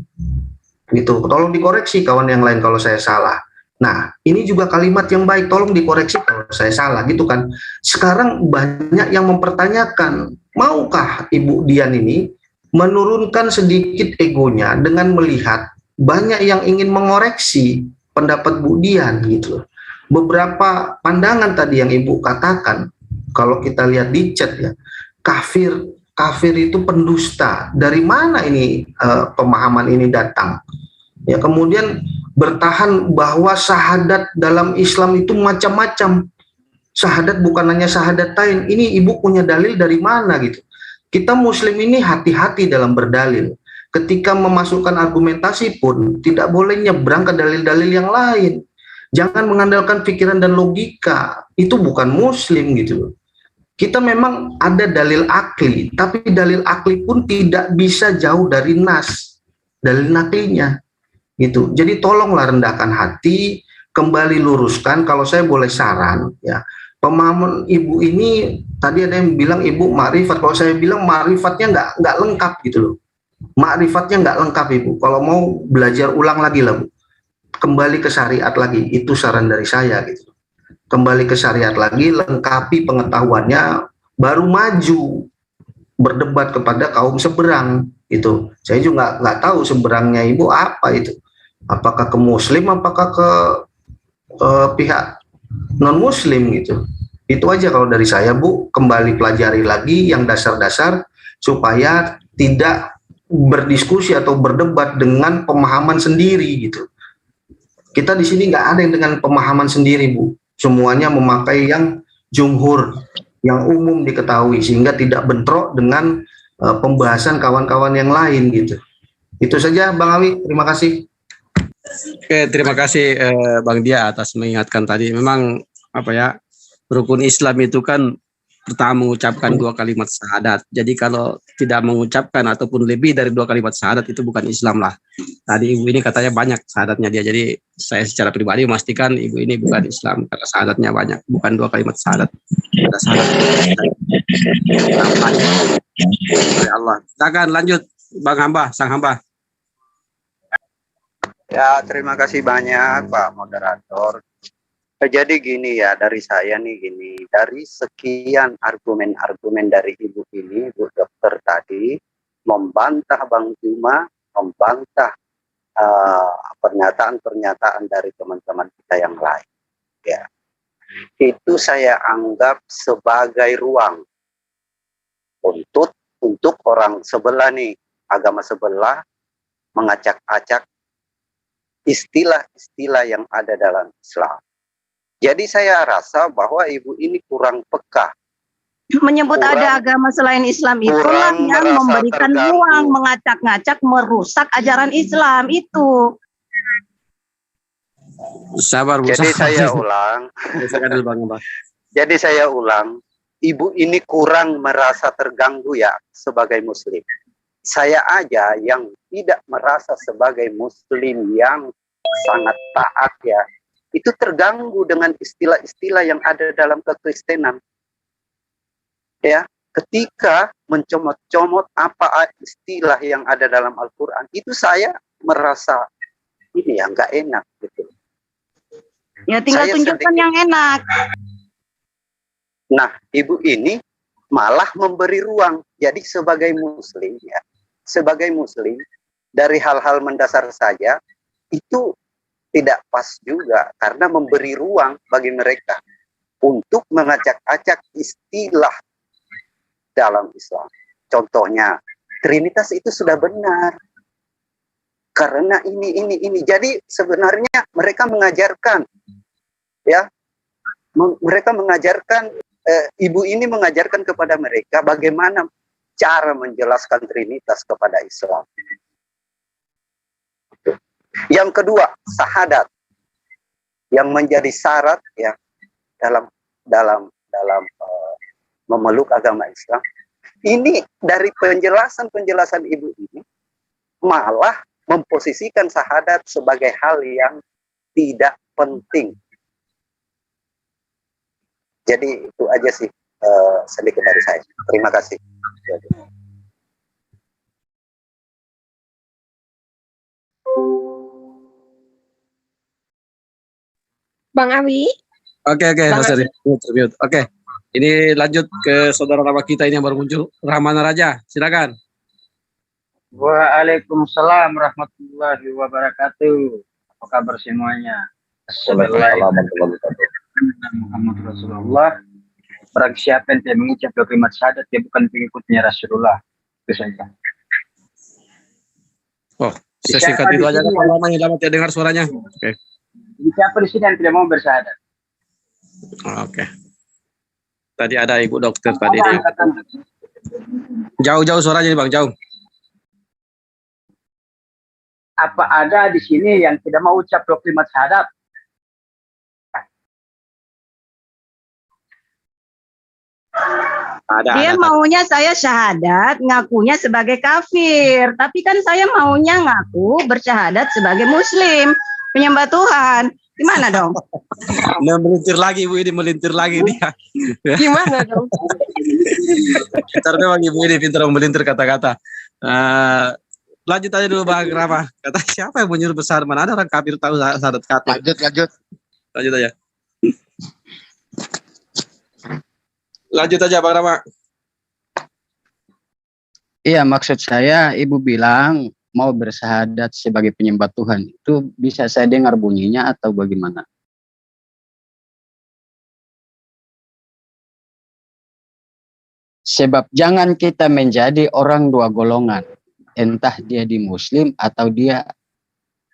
gitu. Tolong dikoreksi kawan yang lain kalau saya salah. Nah, ini juga kalimat yang baik, tolong dikoreksi kalau saya salah gitu kan. Sekarang banyak yang mempertanyakan, maukah Ibu Dian ini menurunkan sedikit egonya dengan melihat banyak yang ingin mengoreksi pendapat Bu Dian gitu. Beberapa pandangan tadi yang Ibu katakan, kalau kita lihat di chat ya, kafir itu pendusta. Dari mana ini pemahaman ini datang? Ya, kemudian bertahan bahwa syahadat dalam Islam itu macam-macam. Syahadat bukan hanya syahadatain. Ini Ibu punya dalil dari mana gitu? Kita Muslim ini hati-hati dalam berdalil. Ketika memasukkan argumentasi pun tidak boleh nyebrang ke dalil-dalil yang lain. Jangan mengandalkan pikiran dan logika. Itu bukan Muslim gitu. Kita memang ada dalil akli, tapi dalil akli pun tidak bisa jauh dari nas, dalil naklinya gitu. Jadi tolonglah rendahkan hati, kembali luruskan. Kalau saya boleh saran ya, pemahaman Ibu ini tadi ada yang bilang Ibu makrifat. Kalau saya bilang makrifatnya nggak lengkap gitu loh. Makrifatnya nggak lengkap Ibu. Kalau mau belajar ulang lagi lah Bu. Kembali ke syariat lagi. Itu saran dari saya gitu. Kembali ke syariat lagi, lengkapi pengetahuannya, baru maju berdebat kepada kaum seberang itu. Saya juga nggak tahu seberangnya Ibu apa itu. Apakah ke Muslim, apakah ke pihak non Muslim gitu. Itu aja kalau dari saya Bu. Kembali pelajari lagi yang dasar-dasar supaya tidak berdiskusi atau berdebat dengan pemahaman sendiri gitu. Kita di sini nggak ada yang dengan pemahaman sendiri Bu. Semuanya memakai yang jumhur, yang umum diketahui sehingga tidak bentrok dengan pembahasan kawan-kawan yang lain gitu. Itu saja Bang Awi, terima kasih. Oke, terima kasih Bang Dia atas mengingatkan tadi. Memang apa ya, rukun Islam itu kan pertama mengucapkan 2 kalimat syahadat. Jadi kalau tidak mengucapkan ataupun lebih dari 2 kalimat syahadat itu bukan Islam lah. Tadi Ibu ini katanya banyak syahadatnya dia. Jadi saya secara pribadi memastikan Ibu ini bukan Islam karena syahadatnya banyak, bukan 2 kalimat syahadat. Ada syahadat. Ya Allah. Silakan lanjut Bang Hamba, Sang Hamba. Ya, terima kasih banyak Pak Moderator. Jadi gini ya, dari saya nih gini, dari sekian argumen-argumen dari Ibu ini, Bu Dokter tadi, membantah Bang Juma, membantah pernyataan-pernyataan dari teman-teman kita yang lain. Ya, itu saya anggap sebagai ruang untuk orang sebelah nih, agama sebelah, mengacak-acak istilah-istilah yang ada dalam Islam. Jadi saya rasa bahwa Ibu ini kurang peka. Menyebut ada agama selain Islam itulah yang memberikan ruang mengacak-ngacak, merusak ajaran Islam itu. Sabar Bu. Jadi sabar. saya ulang. Silakan dulu Bang Abah. Jadi saya ulang, ibu ini kurang merasa terganggu ya sebagai muslim. Saya aja yang tidak merasa sebagai muslim yang sangat taat ya, itu terganggu dengan istilah-istilah yang ada dalam kekristenan. Ya, ketika mencomot-comot apa istilah yang ada dalam Al-Quran, itu saya merasa ini ya nggak enak gitu. Ya tinggal Saya tunjukkan sedikit- yang enak. Nah, ibu ini malah memberi ruang. Jadi sebagai muslim ya, sebagai muslim dari hal-hal mendasar saja itu tidak pas juga karena memberi ruang bagi mereka untuk mengacak-acak istilah dalam Islam. Contohnya, Trinitas itu sudah benar. Karena ini. Jadi sebenarnya mereka mengajarkan ya, mereka mengajarkan ibu ini mengajarkan kepada mereka bagaimana cara menjelaskan Trinitas kepada Islam. Yang kedua, syahadat yang menjadi syarat ya dalam memeluk agama Islam. Ini dari penjelasan ibu ini malah memposisikan syahadat sebagai hal yang tidak penting. Jadi itu aja sih sedikit dari saya. Terima kasih. Bang Awi. Oke, Bang sorry. Mute. Oke. Ini lanjut ke saudara lama kita ini yang baru muncul, Rahmana Raja. Silakan. Waalaikumsalam warahmatullahi wabarakatuh. Apa kabar semuanya? Assalamualaikum Muhammad Rasulullah. Barang siapa yang tidak mengucap dua kalimat syahadat, dia bukan pengikutnya Rasulullah. Itu saja. Oh, singkat itu aja. Lama tidak dengar suaranya. Oke. Siapa di sini yang tidak mau bersyahadat? Oke. Tadi ada ibu dokter tadi. Jauh-jauh suaranya nih Bang, jauh. Apa ada di sini yang tidak mau ucap dua kalimat syahadat? Dia maunya saya syahadat, ngakunya sebagai kafir. Tapi kan saya maunya ngaku bersyahadat sebagai muslim, penyembah Tuhan. Gimana dong? Nah, melintir lagi ibu ini, melintir lagi dia. Gimana dong? Pintar memang ibu ini, pintar melintir kata-kata. Lanjut aja dulu Bang Rama. Kata siapa yang menyuruh besar? Mana ada orang kafir tahu syahadat kata? Lanjut aja. Lanjut aja Bang Rama. Iya, maksud saya ibu bilang mau bersyahadat sebagai penyembah Tuhan. Itu bisa saya dengar bunyinya atau bagaimana? Sebab jangan kita menjadi orang dua golongan. Entah dia di muslim atau dia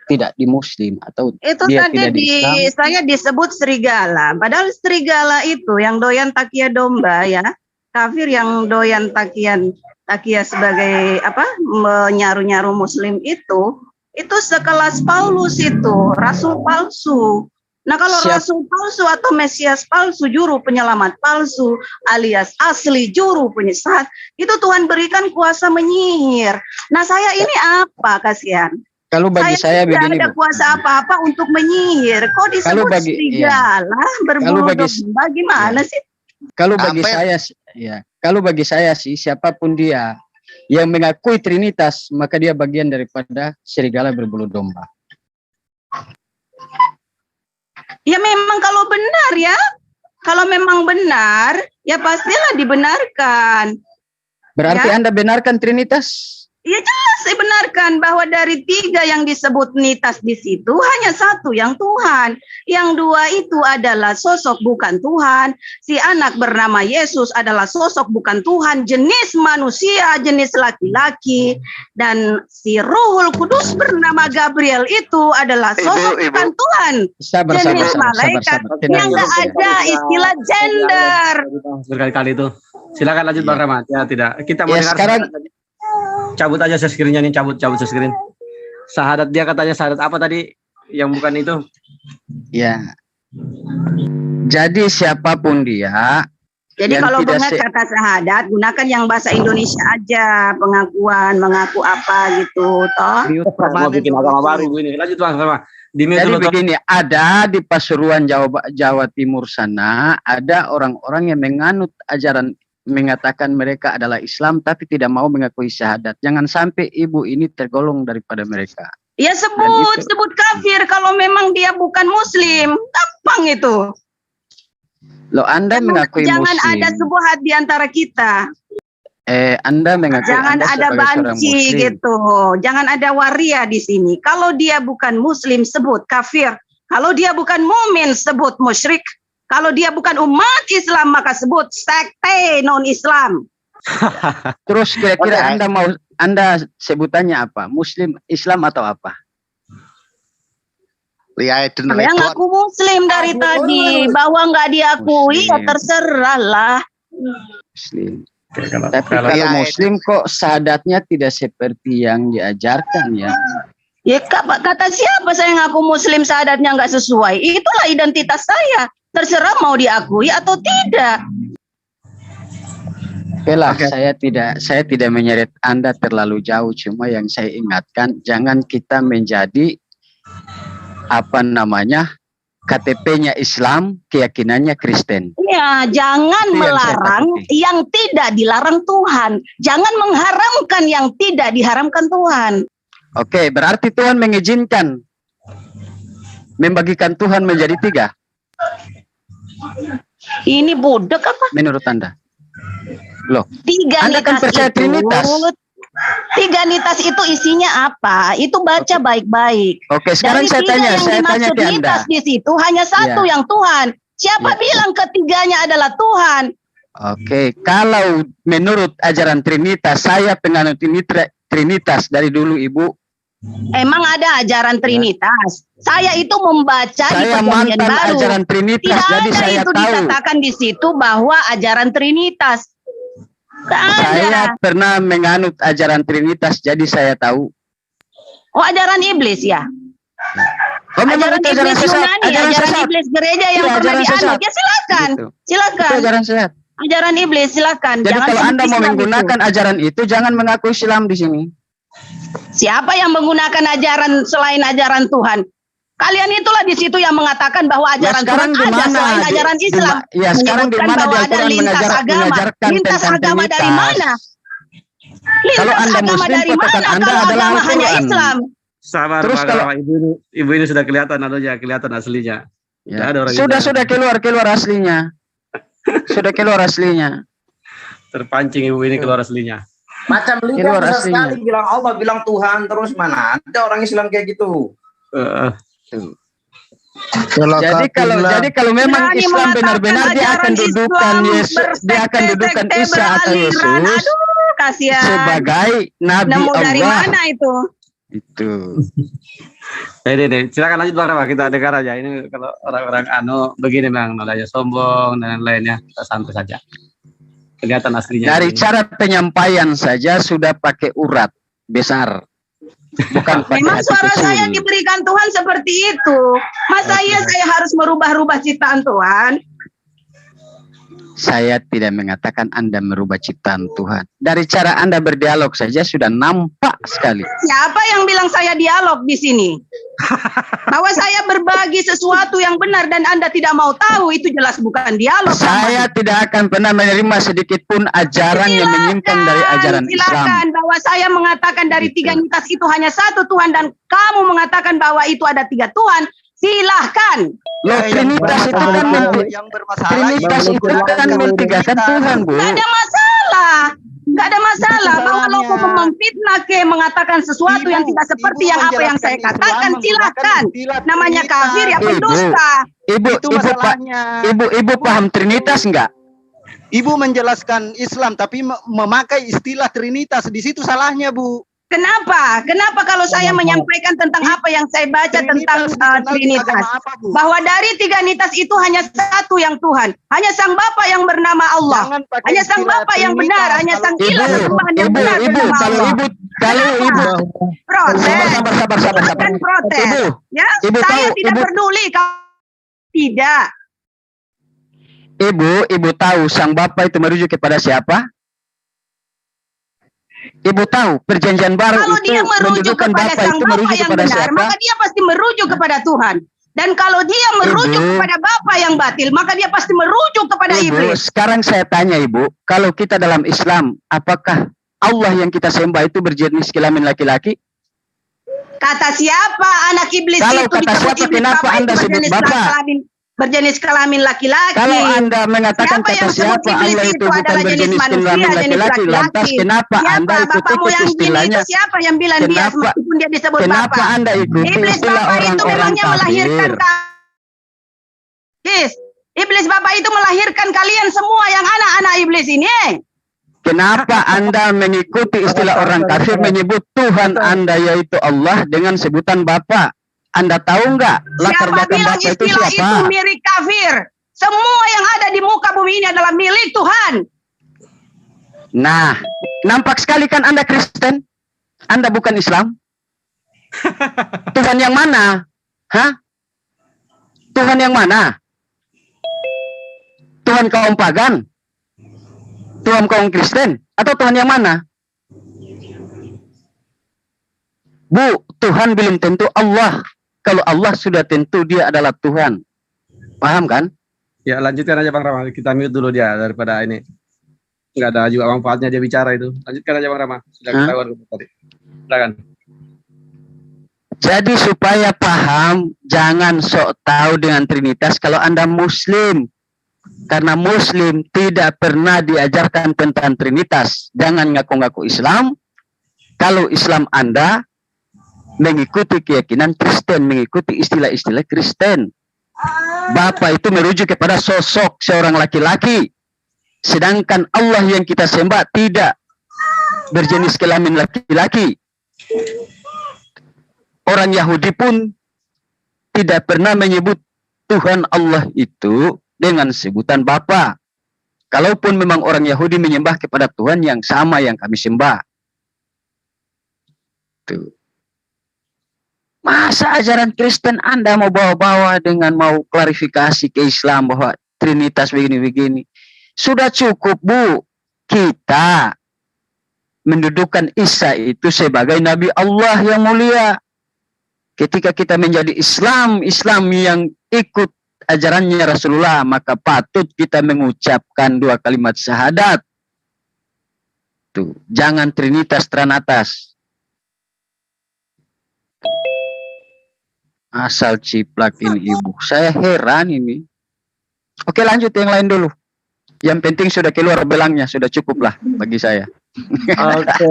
tidak di muslim atau Itu dia tadi tidak di Islam. saya disebut serigala. Padahal serigala itu yang doyan takia domba ya. Kafir yang doyan takia sebagai apa? Menyaru-nyaru muslim itu sekelas Paulus itu, rasul palsu. Nah, kalau rasul palsu atau Mesias palsu, juru penyelamat palsu, alias asli juru penyesat, itu Tuhan berikan kuasa menyihir. Nah, saya ini apa kasihan? Kalau bagi saya tidak begini, ada Bu. kuasa apa-apa untuk menyihir. Kok disebut serigala, berbulu domba, gimana sih? Kalau bagi saya, kalau bagi saya sih siapapun dia yang mengakui Trinitas, maka dia bagian daripada serigala berbulu domba. Ya memang kalau benar ya, kalau memang benar, ya pastilah dibenarkan. Berarti Ya. Anda benarkan Trinitas? Ya jelas dibenarkan bahwa dari 3 yang disebut nitas di situ hanya 1 yang Tuhan. Yang 2 itu adalah sosok bukan Tuhan. Si anak bernama Yesus adalah sosok bukan Tuhan, jenis manusia, jenis laki-laki. Dan si Ruhul Kudus bernama Gabriel itu adalah sosok bukan Tuhan, jenis malaikat. Yang nggak ada istilah gender. Berkali-kali itu. Silakan lanjut Bang Rama. Ya tidak. Kita mau Ya, dengar sekarang cabut aja share screen-nya nih, cabut share screen. Syahadat dia katanya syahadat apa tadi? yang bukan itu. Ya. Jadi siapapun dia. Jadi yang kalau tidak dengar kata syahadat, gunakan yang bahasa Indonesia aja, pengakuan, mengaku apa gitu, toh. Mau bikin agama baru ini. Lanjut Bang sama. Jadi begini, ada di Pasuruan Jawa Timur sana, ada orang-orang yang menganut ajaran, mengatakan mereka adalah Islam tapi tidak mau mengakui syahadat. Jangan sampai ibu ini tergolong daripada mereka. Ya sebut kafir kalau memang dia bukan Muslim, gampang itu. Loh, Anda mengakui Jangan Muslim. ada subuhat di antara kita. Anda mengakui Jangan Anda ada sebagai seorang banci Muslim. gitu. Jangan ada waria di sini. Kalau dia bukan Muslim sebut kafir. Kalau dia bukan mumin sebut musyrik. Kalau dia bukan umat Islam maka sebut sekte non-Islam. Terus kira-kira Anda sebutannya apa? Muslim, Islam atau apa? Saya ngaku Muslim dari tadi. Bahwa nggak diakui ya terserah lah. Muslim. Tapi kalau Muslim kok syahadatnya tidak seperti yang diajarkan ya? Ya kata siapa saya ngaku Muslim syahadatnya nggak sesuai? Itulah identitas saya. Terserah mau diakui atau tidak. Oke lah, saya tidak menyeret Anda terlalu jauh. Cuma yang saya ingatkan, jangan kita menjadi KTP-nya Islam, keyakinannya Kristen. Ya, jangan melarang yang tidak dilarang Tuhan. Jangan mengharamkan yang tidak diharamkan Tuhan. Oke, berarti Tuhan mengizinkan membagikan Tuhan menjadi 3. Ini budak apa? Menurut Anda? Loh, 3 Anda kan percaya Trinitas. 3 nitas itu isinya apa? Itu baca baik-baik. Oke, sekarang saya tanya ke Anda. Di situ hanya satu yang Tuhan. Siapa bilang ketiganya adalah Tuhan? Oke, kalau menurut ajaran Trinitas, saya penganut Trinitas dari dulu, Ibu. Emang ada ajaran Trinitas? Saya itu membaca di Saya Perjanjian mantan Baru. ajaran Trinitas, Tidak jadi ada saya itu tahu. dikatakan di situ bahwa ajaran Trinitas. Saya pernah menganut ajaran Trinitas, jadi saya tahu. Oh, ajaran iblis ya? Ajaran iblis Yunani, ajaran iblis gereja yang pernah dianut. Ya silakan, silakan. Itu ajaran sehat. Ajaran iblis silakan. Jadi Jangan kalau sebut Anda mau Islam menggunakan ajaran itu, jangan mengaku Islam di sini. Siapa yang menggunakan ajaran selain ajaran Tuhan? Kalian itulah di situ yang mengatakan bahwa ajaran Tuhan ada selain ajaran Islam. Ya, sekarang di mana bahwa ada lintas agama. Lintas agama dari mana? Kalau Lintas Anda agama Muslim, dari katakan mana Anda kalau adalah agama hanya Al-Quran. Islam? Sabar, Terus kalau ibu ini sudah kelihatan kelihatan aslinya. Ya. Ada orang Sudah keluar aslinya. Sudah keluar aslinya. Terpancing ibu ini keluar aslinya. Macam lidah bisa sekali bilang Allah, bilang Tuhan, terus mana ada orang Islam kayak gitu. Jadi kalau memang Islam benar-benar dia akan dudukan Yesus, dia akan dudukan Isa atau Yesus sebagai Nabi Nemu Allah. dari mana itu? Itu. Deh, silakan lanjut Bang Rama, kita dengar aja. Ini kalau orang-orang begini Bang, nadanya sombong dan lainnya, kita santai saja. Kelihatan aslinya. Dari cara penyampaian saja sudah pakai urat besar. Bukan pakai Memang hati suara kecil. saya diberikan Tuhan seperti itu. Masa iya saya harus merubah-rubah ciptaan Tuhan? Saya tidak mengatakan Anda merubah ciptaan Tuhan. Dari cara Anda berdialog saja sudah nampak sekali. Siapa yang bilang saya dialog di sini? Bahwa saya berbagi sesuatu yang benar dan Anda tidak mau tahu, itu jelas bukan dialog. Saya tidak akan pernah menerima sedikit pun ajaran yang menyimpang dari ajaran Islam. Silakan bahwa saya mengatakan dari 3 nitas itu hanya satu Tuhan dan kamu mengatakan bahwa itu ada 3 Tuhan. Silahkan. Loh, Trinitas itu kan Trinitas itu kan mentigakan Tuhan, Bu. Gak ada masalah. Gak ada masalah. Bahwa lo mau memfitnah mengatakan sesuatu yang tidak seperti yang apa yang saya katakan, silahkan. Namanya kafir ya pendusta. Ibu paham Trinitas enggak? Ibu menjelaskan Islam tapi memakai istilah Trinitas, di situ salahnya, Bu. Kenapa? Kenapa kalau saya menyampaikan tentang apa yang saya baca tentang Trinitas? Bahwa dari 3 nitas itu hanya satu yang Tuhan. Hanya Sang Bapa yang bernama Allah. Hanya Sang Bapa yang benar. Hanya Sang Ilah Tuhan yang benar bernama Allah. Kalau ibu Protes. sabar. Silahkan protes. Ibu, Ya, ibu saya tahu, tidak ibu- peduli kalau tidak. Ibu tahu sang bapak itu merujuk kepada siapa? Ibu tahu perjanjian baru Kalau itu dia merujuk menunjukkan kepada bapak sang itu bapak merujuk yang kepada benar, siapa? maka dia pasti merujuk kepada Tuhan. Dan kalau dia merujuk Ibu. kepada bapak yang batil, maka dia pasti merujuk kepada Ibu, iblis. sekarang saya tanya ibu, kalau kita dalam Islam, apakah Allah yang kita sembah itu berjenis kelamin laki-laki? Kata siapa anak iblis Kalau itu kata disebut siapa, iblis, kenapa bapak Anda itu sebut bapak? berjenis kelamin laki-laki. Kalau Anda mengatakan Siapa kata yang sebut siapa iblis Allah itu bukan adalah jenis berjenis manusia, kelamin jenis laki-laki, lantas kenapa Siapa? Anda Bapakmu ikut-ikut yang gini itu istilahnya? siapa yang bilang dia Kenapa- meskipun dia disebut Kenapa bapak? Anda ikuti Iblis istilah bapak itu orang-orang memangnya melahirkan kafir? Iblis bapak itu melahirkan kalian semua yang anak-anak iblis ini. Kenapa Anda mengikuti istilah orang kafir menyebut Tuhan Anda yaitu Allah dengan sebutan Bapak? Anda tahu nggak latar Siapa belakang bilang Bapak itu istilah siapa? itu milik kafir? Semua yang ada di muka bumi ini adalah milik Tuhan. Nah, nampak sekali kan Anda Kristen? Anda bukan Islam? Tuhan yang mana? Hah? Tuhan yang mana? Tuhan kaum pagan? Tuhan kaum Kristen? Atau Tuhan yang mana? Bu, Tuhan belum tentu Allah. Kalau Allah sudah tentu dia adalah Tuhan. Paham kan? Ya lanjutkan aja Bang Rama, kita mute dulu dia daripada ini nggak ada juga manfaatnya dia bicara itu. Lanjutkan aja Bang Rama, sudah ketahuan tadi. Silakan. Jadi supaya paham, jangan sok tahu dengan Trinitas kalau Anda Muslim. Karena Muslim tidak pernah diajarkan tentang Trinitas. Jangan ngaku-ngaku Islam. Kalau Islam Anda mengikuti keyakinan Kristen, mengikuti istilah-istilah Kristen. Bapak itu merujuk kepada sosok seorang laki-laki. Sedangkan Allah yang kita sembah tidak berjenis kelamin laki-laki. Orang Yahudi pun tidak pernah menyebut Tuhan Allah itu dengan sebutan Bapa. Kalaupun memang orang Yahudi menyembah kepada Tuhan yang sama yang kami sembah. Tuh. Masa ajaran Kristen Anda mau bawa-bawa dengan mau klarifikasi ke Islam bahwa Trinitas begini-begini. Sudah cukup, Bu. Kita mendudukan Isa itu sebagai Nabi Allah yang mulia. Ketika kita menjadi Islam yang ikut ajarannya Rasulullah, maka patut kita mengucapkan 2 kalimat syahadat. Tuh, jangan Trinitas Tranatas. Asal ciplak ini ibu. Saya heran ini. Oke, lanjut yang lain dulu. Yang penting sudah keluar belangnya, sudah cukup lah bagi saya. Oke,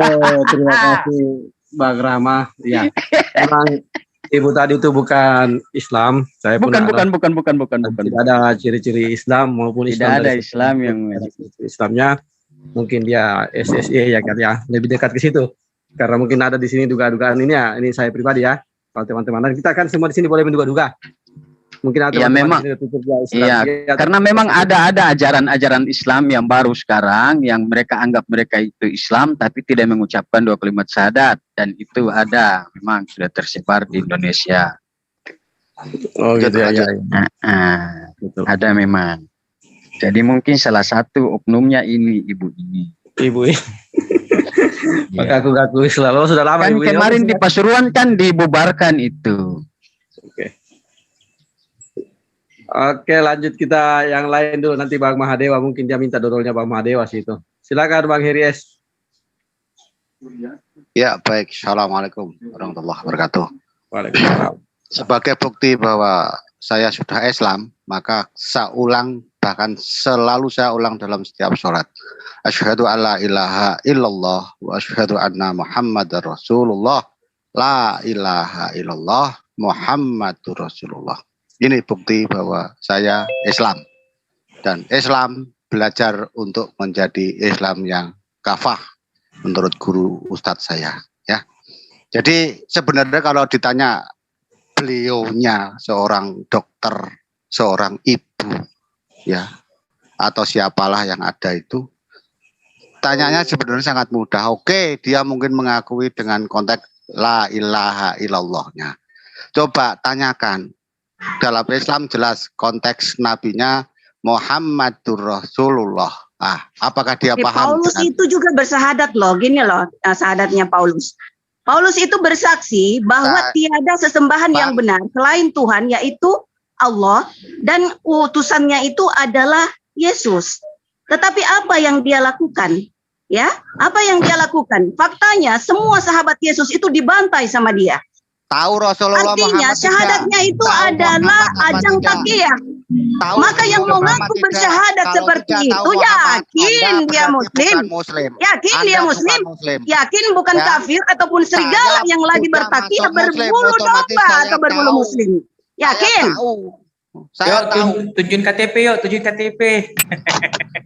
terima kasih Bang Rama. Ya, memang Ibu tadi itu bukan Islam. Saya pun Bukan. tidak ada ciri-ciri Islam maupun Tidak Islam. ada Islam yang Islamnya mungkin dia SSI ya kan ya, lebih dekat ke situ. Karena mungkin ada di sini duga-dugaan ini ya. Ini saya pribadi ya. Kalau teman-teman kita kan semua di sini boleh menduga-duga. Mungkin ada ya memang. Iya, karena memang ada ajaran-ajaran Islam yang baru sekarang yang mereka anggap mereka itu Islam tapi tidak mengucapkan 2 kalimat syahadat, dan itu ada memang sudah tersebar di Indonesia. Oh gitu ya. Betul. Ada memang. Jadi mungkin salah satu oknumnya ini ibu ini. Ibu ini. Maka aku ngaku Islam. Oh, sudah lama Kan ibu kemarin ini. di Pasuruan kan dibubarkan itu. Oke, lanjut kita yang lain dulu. Nanti Bang Mahadewa, mungkin dia minta dorolnya Bang Mahadewa situ. Silakan Bang Heries. Ya, baik. Assalamualaikum warahmatullahi wabarakatuh. Waalaikumsalam. Sebagai bukti bahwa saya sudah Islam, maka saya ulang, bahkan selalu saya ulang dalam setiap sholat. Asyhadu alla ilaha illallah wa asyhadu anna Muhammadar Rasulullah. La ilaha illallah Muhammadur Rasulullah. Ini bukti bahwa saya Islam. Dan Islam belajar untuk menjadi Islam yang kafah menurut guru ustadz saya. Ya. Jadi sebenarnya kalau ditanya beliaunya seorang dokter, seorang ibu, ya, atau siapalah yang ada itu, Pertanyaannya sebenarnya sangat mudah. Oke, dia mungkin mengakui dengan konteks la ilaha illallahnya. Coba tanyakan. Dalam Islam jelas konteks nabinya Muhammadur Rasulullah. Apakah dia paham? Paulus itu juga bersahadat loh, gini loh sahadatnya Paulus. Paulus itu bersaksi bahwa tiada sesembahan yang benar selain Tuhan, yaitu Allah, dan utusannya itu adalah Yesus. Tetapi apa yang dia lakukan? Ya, apa yang dia lakukan? Faktanya semua sahabat Yesus itu dibantai sama dia. Tahu Rasulullah Artinya Muhammad syahadatnya tidak. itu Tahu adalah Muhammad ajang tidak. takiyah. Tahu Maka yang Muhammad mengaku tidak. bersyahadat Kalau seperti tidak tahu itu Muhammad, yakin Anda dia berarti muslim. bukan muslim. Yakin Anda dia bukan muslim. muslim. Yakin bukan Ya. kafir ataupun serigala Saya yang lagi sudah bertakiyah masuk muslim, berbulu otomatis domba saya atau berbulu tahu. muslim. Yakin? Saya tahu. Tunjukin KTP yuk, tunjukin KTP.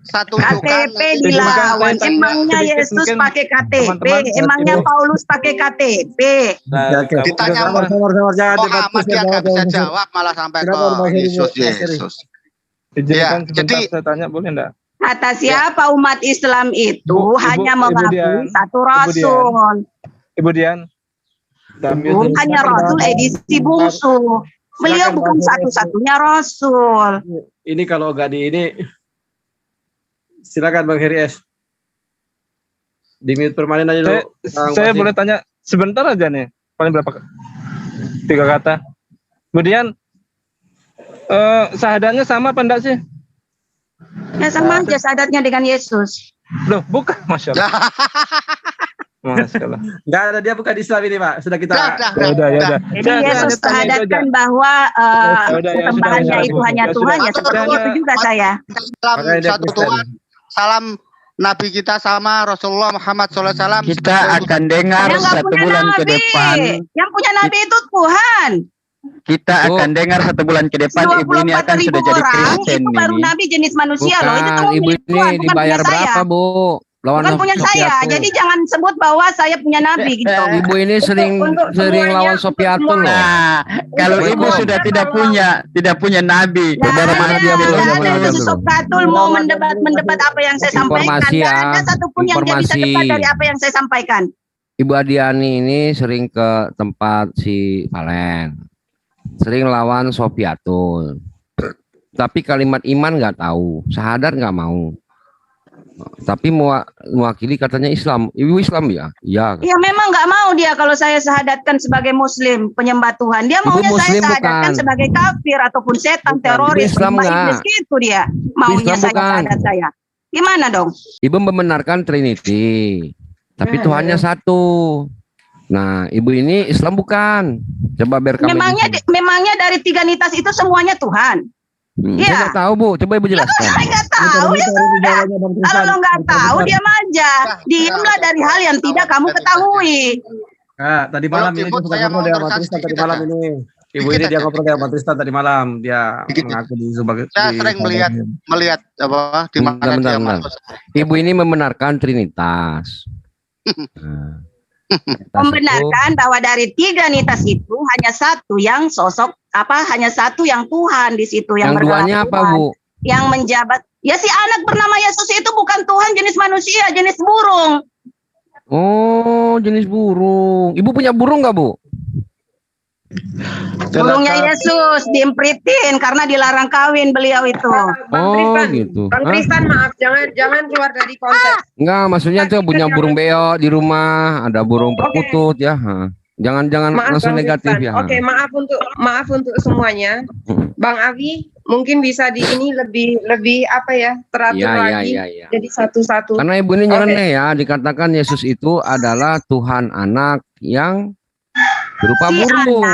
KTP dilawan. Emangnya Yesus pakai KTP? Emangnya Paulus pakai KTP? Ditanya Muhammad dia nggak bisa jawab, malah sampai ke Yesus. Izinkan Ya, sebentar saya tanya boleh enggak? Kata siapa umat Islam itu hanya mengakui Dian. satu rasul. Ibu Dian. Hanya rasul edisi bungsu. Beliau bukan satu-satunya rasul. Ini kalau nggak di ini, silakan Bang Heri S. Di mute permanen aja dulu. Saya boleh tanya sebentar aja nih. Paling berapa? 3 kata. Kemudian syahadatnya sama apa enggak sih? Ya sama aja syahadatnya dengan Yesus. Loh, bukan, Masya Allah. Masya Allah. Nggak ada, dia bukan Islam ini Pak. Sudah kita. Ya udah. Jadi Yesus syahadatkan bahwa sembahannya itu hanya Tuhan, ya seperti itu juga saya. Salam satu Tuhan. Salam Nabi kita sama Rasulullah Muhammad SAW. Kita akan dengar Yang nggak 1 punya bulan ke nabi. depan. Yang punya nabi itu Tuhan. Kita akan dengar 1 bulan ke depan ibu ini akan 24.000 sudah jadi orang Kristen itu baru ini. nabi jenis manusia loh. Itu tuh Ibu milik ini Tuhan, bukan dibayar punya saya. berapa Bu? Lawan Bukan punya saya. Sopiatun. Jadi jangan sebut bahwa saya punya nabi gitu. Ibu ini sering lawan Sopiatun loh. Nah, kalau ibu sudah tidak punya nabi, Saudara mana dia belum? ada Sopiatun mau mendebat apa yang saya sampaikan. Informasi Tidak ya. ada satupun yang dia bisa Informasi. debat dari apa yang saya sampaikan. Ibu Adiani ini sering ke tempat si Valen. Sering lawan Sopiatun. Tapi kalimat iman nggak tahu, syahadat nggak mau. Tapi mewakili katanya Islam. Ibu Islam ya? Iya. Ya memang nggak mau dia kalau saya syahadatkan sebagai muslim penyembah Tuhan. Dia maunya saya muslim syahadatkan bukan? sebagai kafir ataupun setan, teroris, Islam penyembah nggak? iblis gitu dia. Maunya Islam saya bukan? syahadat saya. Gimana dong? Ibu membenarkan Trinity. Tapi Tuhannya satu. Nah, ibu ini Islam bukan? Coba biar kami. Memangnya dari 3 nitas itu semuanya Tuhan. Saya Iya. nggak tahu Bu, coba Ibu jelaskan. Saya nggak tahu ya sudah. Kalau lo nggak tahu diam aja. Diamlah dari hal yang tidak kamu ketahui. Nah, tadi malam ini juga ngobrol dia sama Tristan tadi malam ini. Ibu ini dia ngobrol dia sama Tristan tadi malam. Dia mengaku di sebagai. Saya sering melihat apa di mana dia masuk. Ibu ini membenarkan Trinitas. Membenarkan bahwa dari 3 nitas itu hanya satu yang sosok hanya satu yang Tuhan di situ yang Yang duanya apa Tuhan, Bu? yang menjabat. Ya si anak bernama Yesus itu bukan Tuhan jenis manusia, jenis burung. Oh, jenis burung. Ibu punya burung nggak Bu? Burungnya Yesus diempritin karena dilarang kawin beliau itu. Oh, gitu. Bang Hah? Tristan maaf, jangan keluar dari konteks. Enggak, maksudnya tuh punya burung beo di rumah, ada burung perkutut ya. Ha. Jangan Maaf langsung Bang negatif Tristan. ya. Oke, maaf untuk semuanya. Bang Awi mungkin bisa di ini lebih apa ya, teratur Iya, lagi. iya. Jadi satu-satu. Karena ibu ini nyeleneh ya, dikatakan Yesus itu adalah Tuhan anak yang berupa burung.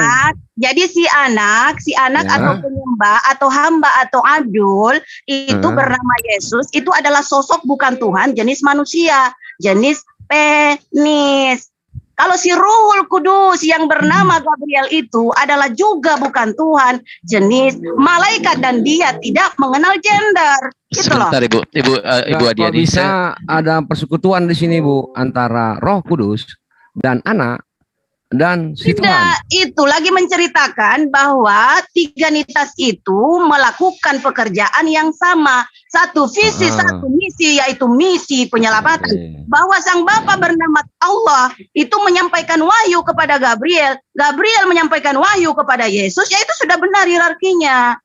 Jadi si anak Ya. atau penyembah atau hamba atau abdul itu bernama Yesus itu adalah sosok bukan Tuhan jenis manusia, jenis penis. Kalau si Ruhul Kudus yang bernama Gabriel itu adalah juga bukan Tuhan, jenis malaikat dan dia tidak mengenal gender. Gitu loh. Sebentar Ibu Kok Adiani. bisa ada persekutuan di sini Bu antara Roh Kudus dan anak, dan si Tuhan. Tidak, itu lagi menceritakan bahwa tiga entitas itu melakukan pekerjaan yang sama. Satu visi, satu misi, yaitu misi penyelamatan. Bahwa sang Bapa bernama Allah itu menyampaikan wahyu kepada Gabriel. Gabriel menyampaikan wahyu kepada Yesus, yaitu sudah benar hierarkinya.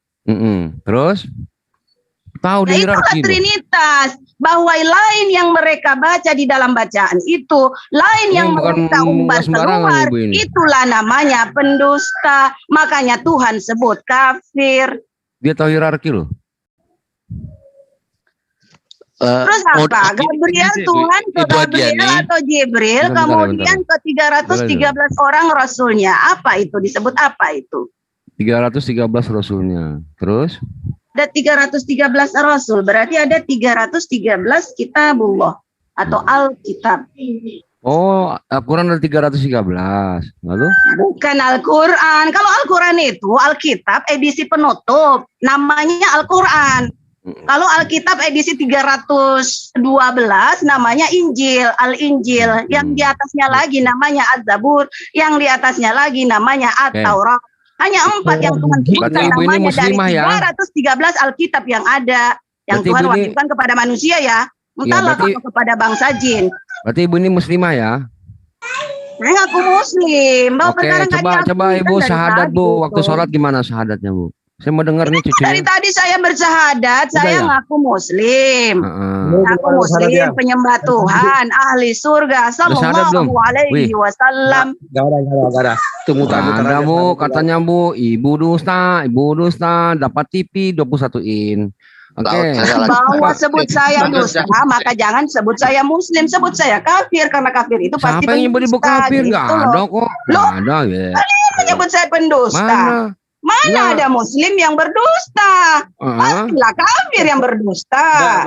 Terus? Tahu di Itulah hierarki. Trinitas, bahwa lain yang mereka baca di dalam bacaan itu, lain yang bukan mereka umbar sembarangan, keluar, Ibu ini. itulah namanya pendusta. Makanya Tuhan sebut kafir. Dia tahu hierarki loh. Terus apa? Gabriel Tuhan ke Gabriel atau Jibril, Bentar, kemudian ke 313 orang rasulnya. Apa itu? Disebut apa itu? 313 rasulnya. Terus? Ada 313 rasul, berarti ada 313 kitabullah atau Alkitab. Oh, Al-Quran ada 313. Lalu? Bukan Al-Quran. Kalau Al-Quran itu Alkitab edisi penutup, namanya Al-Quran. Kalau Alkitab edisi 312 namanya Injil, Al-Injil. Yang di atasnya lagi namanya Az-Zabur, yang di atasnya lagi namanya At-Taurat. Hanya 4 yang Tuhan sebutkan namanya dari 313 Alkitab yang ada. Yang Tuhan wahyukan kepada manusia ya. Entahlah kalau kepada bangsa jin. Berarti Ibu ini muslimah ya? Saya ngaku muslim. Oke, coba Ibu syahadat Bu. Waktu sholat gimana syahadatnya Bu? Saya mau dengar nih cucunya. Dari tadi saya bersyahadat, saya ngaku muslim. Ngaku muslim, penyembah Tuhan, ahli surga, sallallahu alaihi wasallam. Gak ada. Tunggu ada Bu, katanya Bu, Ibu dusta, dapat TV 21 in. Oke. Bahwa sebut saya dusta, maka jangan sebut saya muslim, sebut saya kafir, karena kafir itu pasti siapa yang nyebut Ibu kafir? Gitu Nggak ada kok. Nggak ada ya. Kalian menyebut saya pendusta. Mana ada muslim yang berdusta? Pastilah kafir yang berdusta.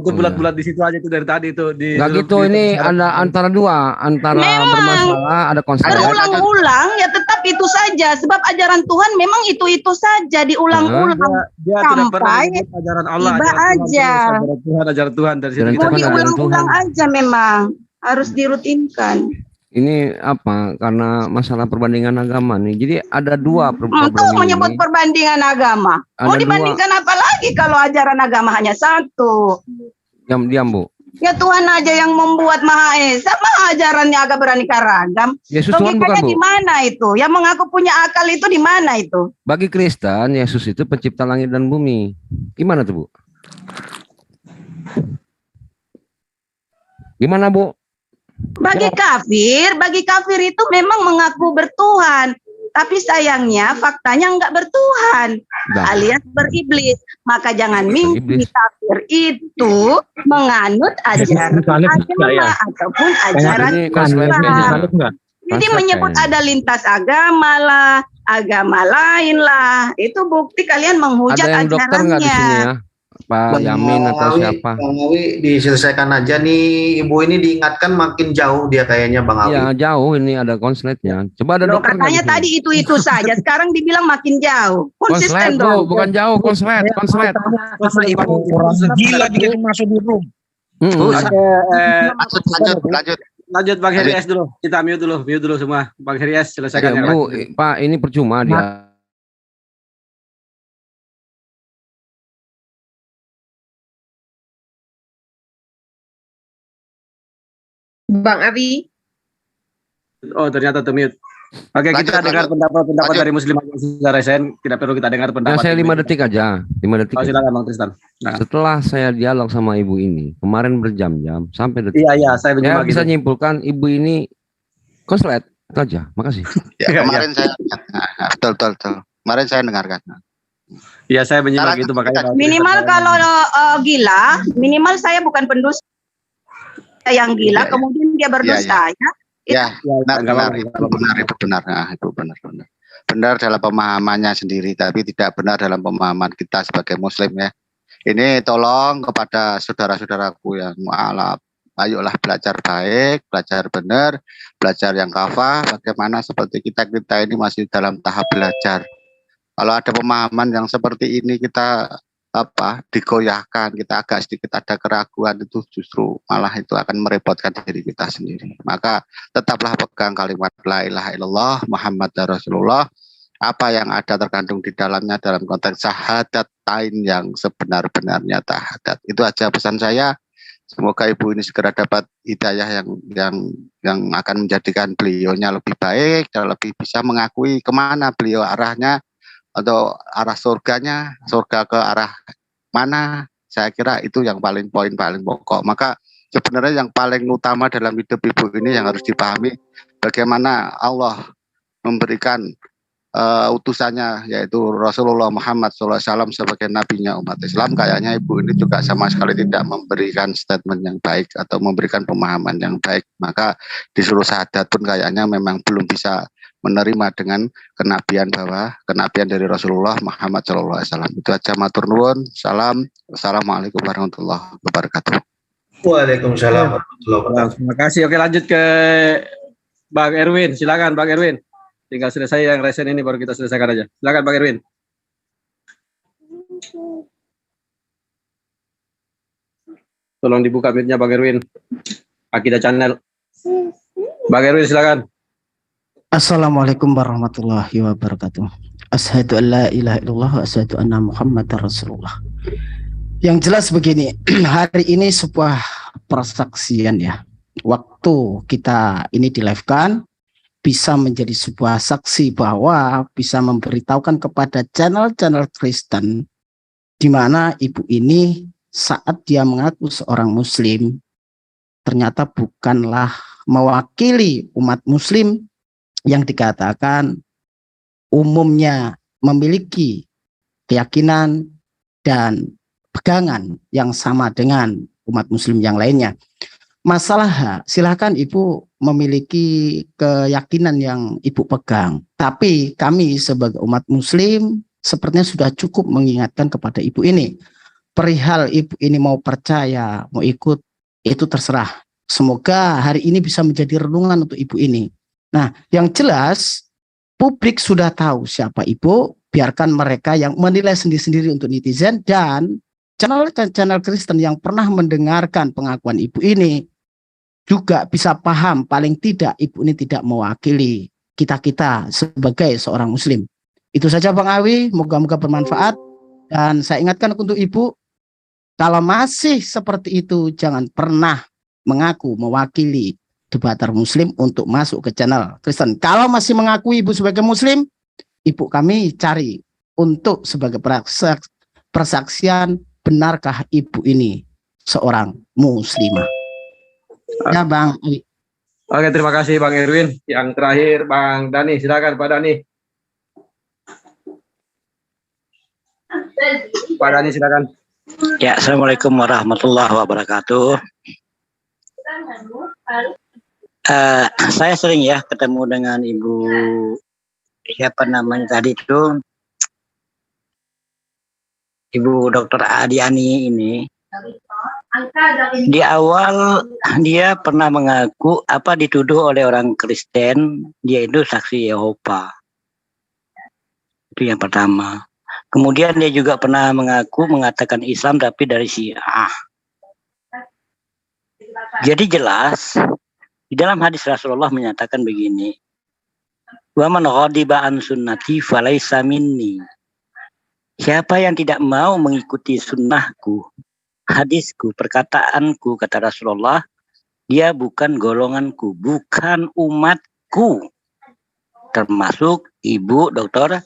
Itu bulat-bulat di situ aja itu dari tadi itu. Nggak gitu, ini ada antara dua, antara bermasalah, ada konsep. Berulang-ulang ya tetap itu saja. Sebab ajaran Tuhan memang itu saja diulang-ulang. Dia tidak pernah menyebut ajaran Allah. Tiba aja. Ajaran Tuhan dari situ. Mau diulang-ulang aja memang. Harus dirutinkan. Ini apa? Karena masalah perbandingan agama nih. Jadi ada dua problem Tuh menyebut perbandingan agama. Mau dibandingkan apa lagi kalau ajaran agama hanya satu? Diam Bu. Ya Tuhan aja yang membuat Maha Esa, mah ajarannya agak beraneka ragam. Yesus Tuhan bukan Bu. Di mana itu? Yang mengaku punya akal itu di mana itu? Bagi Kristen, Yesus itu pencipta langit dan bumi. Gimana tuh Bu? Gimana Bu? Bagi kafir itu memang mengaku bertuhan, tapi sayangnya faktanya enggak bertuhan, alias beriblis. Maka jangan mimpi kafir itu menganut ajaran agama ataupun ajaran Islam. Jadi menyebut ada lintas agama lah, agama lain lah, itu bukti kalian menghujat ajarannya. Ada yang dokter nggak di sini ya? Pak Yamin atau siapa? Bang Awi diselesaikan aja nih, Ibu ini diingatkan makin jauh dia kayaknya Bang Awi. Iya jauh, ini ada konsletnya. Coba ada dokter. Katanya tadi itu saja, sekarang dibilang makin jauh. Konsisten dong. Bukan jauh, konslet. Gila bikin masuk di room. Lanjut Bang Heri S dulu. Kita mute dulu semua. Bang Heri S selesaikan. Bu, Pak ini percuma dia. Bang Abi. Oh ternyata mute. Oke, kita dengar pendapat dari Muslim secara resen. Tidak perlu kita dengar pendapat. Saya 5 detik aja. 5 detik. Oh, silakan Bang Tristan. Nah. Setelah saya dialog sama ibu ini kemarin berjam-jam sampai detik. Iya, saya bisa nyimpulkan ibu ini konslet. Itu aja. Makasih. Ya, kemarin saya betul. Kemarin saya dengarkan. Iya, saya menyimak itu makanya. Minimal kalau gila, minimal saya bukan pendusta yang gila, kemudian dia berdusta ya. Benar. Nah, itu benar. Benar dalam pemahamannya sendiri, tapi tidak benar dalam pemahaman kita sebagai Muslim ya. Ini tolong kepada saudara-saudaraku yang mualaf, ayolah belajar baik, belajar benar, belajar yang kafah. Bagaimana seperti kita ini masih dalam tahap belajar. Kalau ada pemahaman yang seperti ini kita digoyahkan, kita agak sedikit ada keraguan, itu justru malah itu akan merepotkan diri kita sendiri. Maka tetaplah pegang kalimat la ilaha illallah Muhammad Rasulullah, apa yang ada terkandung di dalamnya dalam konteks syahadatain yang sebenar-benarnya syahadat. Itu aja pesan saya. Semoga ibu ini segera dapat hidayah yang akan menjadikan beliaunya lebih baik dan lebih bisa mengakui kemana beliau arahnya, atau arah surganya, surga ke arah mana. Saya kira itu yang poin paling pokok. Maka sebenarnya yang paling utama dalam hidup ibu ini yang harus dipahami, bagaimana Allah memberikan utusannya, yaitu Rasulullah Muhammad SAW sebagai nabinya umat Islam. Kayaknya ibu ini juga sama sekali tidak memberikan statement yang baik atau memberikan pemahaman yang baik. Maka disuruh syahadat pun kayaknya memang belum bisa menerima dengan kenabian dari Rasulullah Muhammad SAW. Itu aja, matur nuwun. Salam. Assalamualaikum warahmatullahi wabarakatuh. Waalaikumsalam warahmatullahi wabarakatuh. Terima kasih. Oke, lanjut ke Bang Erwin. Silakan Bang Erwin. Tinggal selesai yang resen ini baru kita selesaikan aja. Silakan Bang Erwin. Tolong dibuka mic-nya Bang Erwin. Akidah Channel. Bang Erwin silakan. Assalamualaikum warahmatullahi wabarakatuh. Asyhadu an la ilaha illallah wa asyhadu anna Muhammadar Rasulullah. Yang jelas begini, hari ini sebuah persaksian ya. Waktu kita ini di-live-kan bisa menjadi sebuah saksi bahwa bisa memberitahukan kepada channel-channel Kristen di mana ibu ini saat dia mengaku seorang muslim ternyata bukanlah mewakili umat muslim yang dikatakan umumnya memiliki keyakinan dan pegangan yang sama dengan umat muslim yang lainnya. Masalah silakan ibu memiliki keyakinan yang ibu pegang, tapi kami sebagai umat muslim sepertinya sudah cukup mengingatkan kepada ibu ini. Perihal ibu ini mau percaya, mau ikut, itu terserah. Semoga hari ini bisa menjadi renungan untuk ibu ini. Nah, yang jelas publik sudah tahu siapa ibu, biarkan mereka yang menilai sendiri-sendiri untuk netizen, dan channel Kristen yang pernah mendengarkan pengakuan ibu ini juga bisa paham paling tidak ibu ini tidak mewakili kita-kita sebagai seorang muslim. Itu saja Bang Awi, moga-moga bermanfaat. Dan saya ingatkan untuk ibu, kalau masih seperti itu jangan pernah mengaku mewakili debater muslim untuk masuk ke channel Kristen. Kalau masih mengakui ibu sebagai muslim, ibu kami cari untuk sebagai persaksian, benarkah ibu ini seorang muslimah. Ya Bang. Oke, terima kasih Bang Erwin. Yang terakhir Bang Dani, silakan Pak Dani. Pak Dani silakan. Ya, Assalamualaikum warahmatullahi wabarakatuh. Saya sering ya ketemu dengan Ibu siapa namanya tadi itu, Ibu Dr. Adiani ini. Di awal dia pernah mengaku dituduh oleh orang Kristen dia itu saksi Yehova. Itu yang pertama. Kemudian dia juga pernah mengatakan Islam tapi dari Syiah. Jadi jelas di dalam hadis Rasulullah menyatakan begini, wa man ghadiba an sunnati falaysa minni. Siapa yang tidak mau mengikuti sunnahku, hadisku, perkataanku, kata Rasulullah, dia bukan golonganku, bukan umatku. Termasuk Ibu Dr.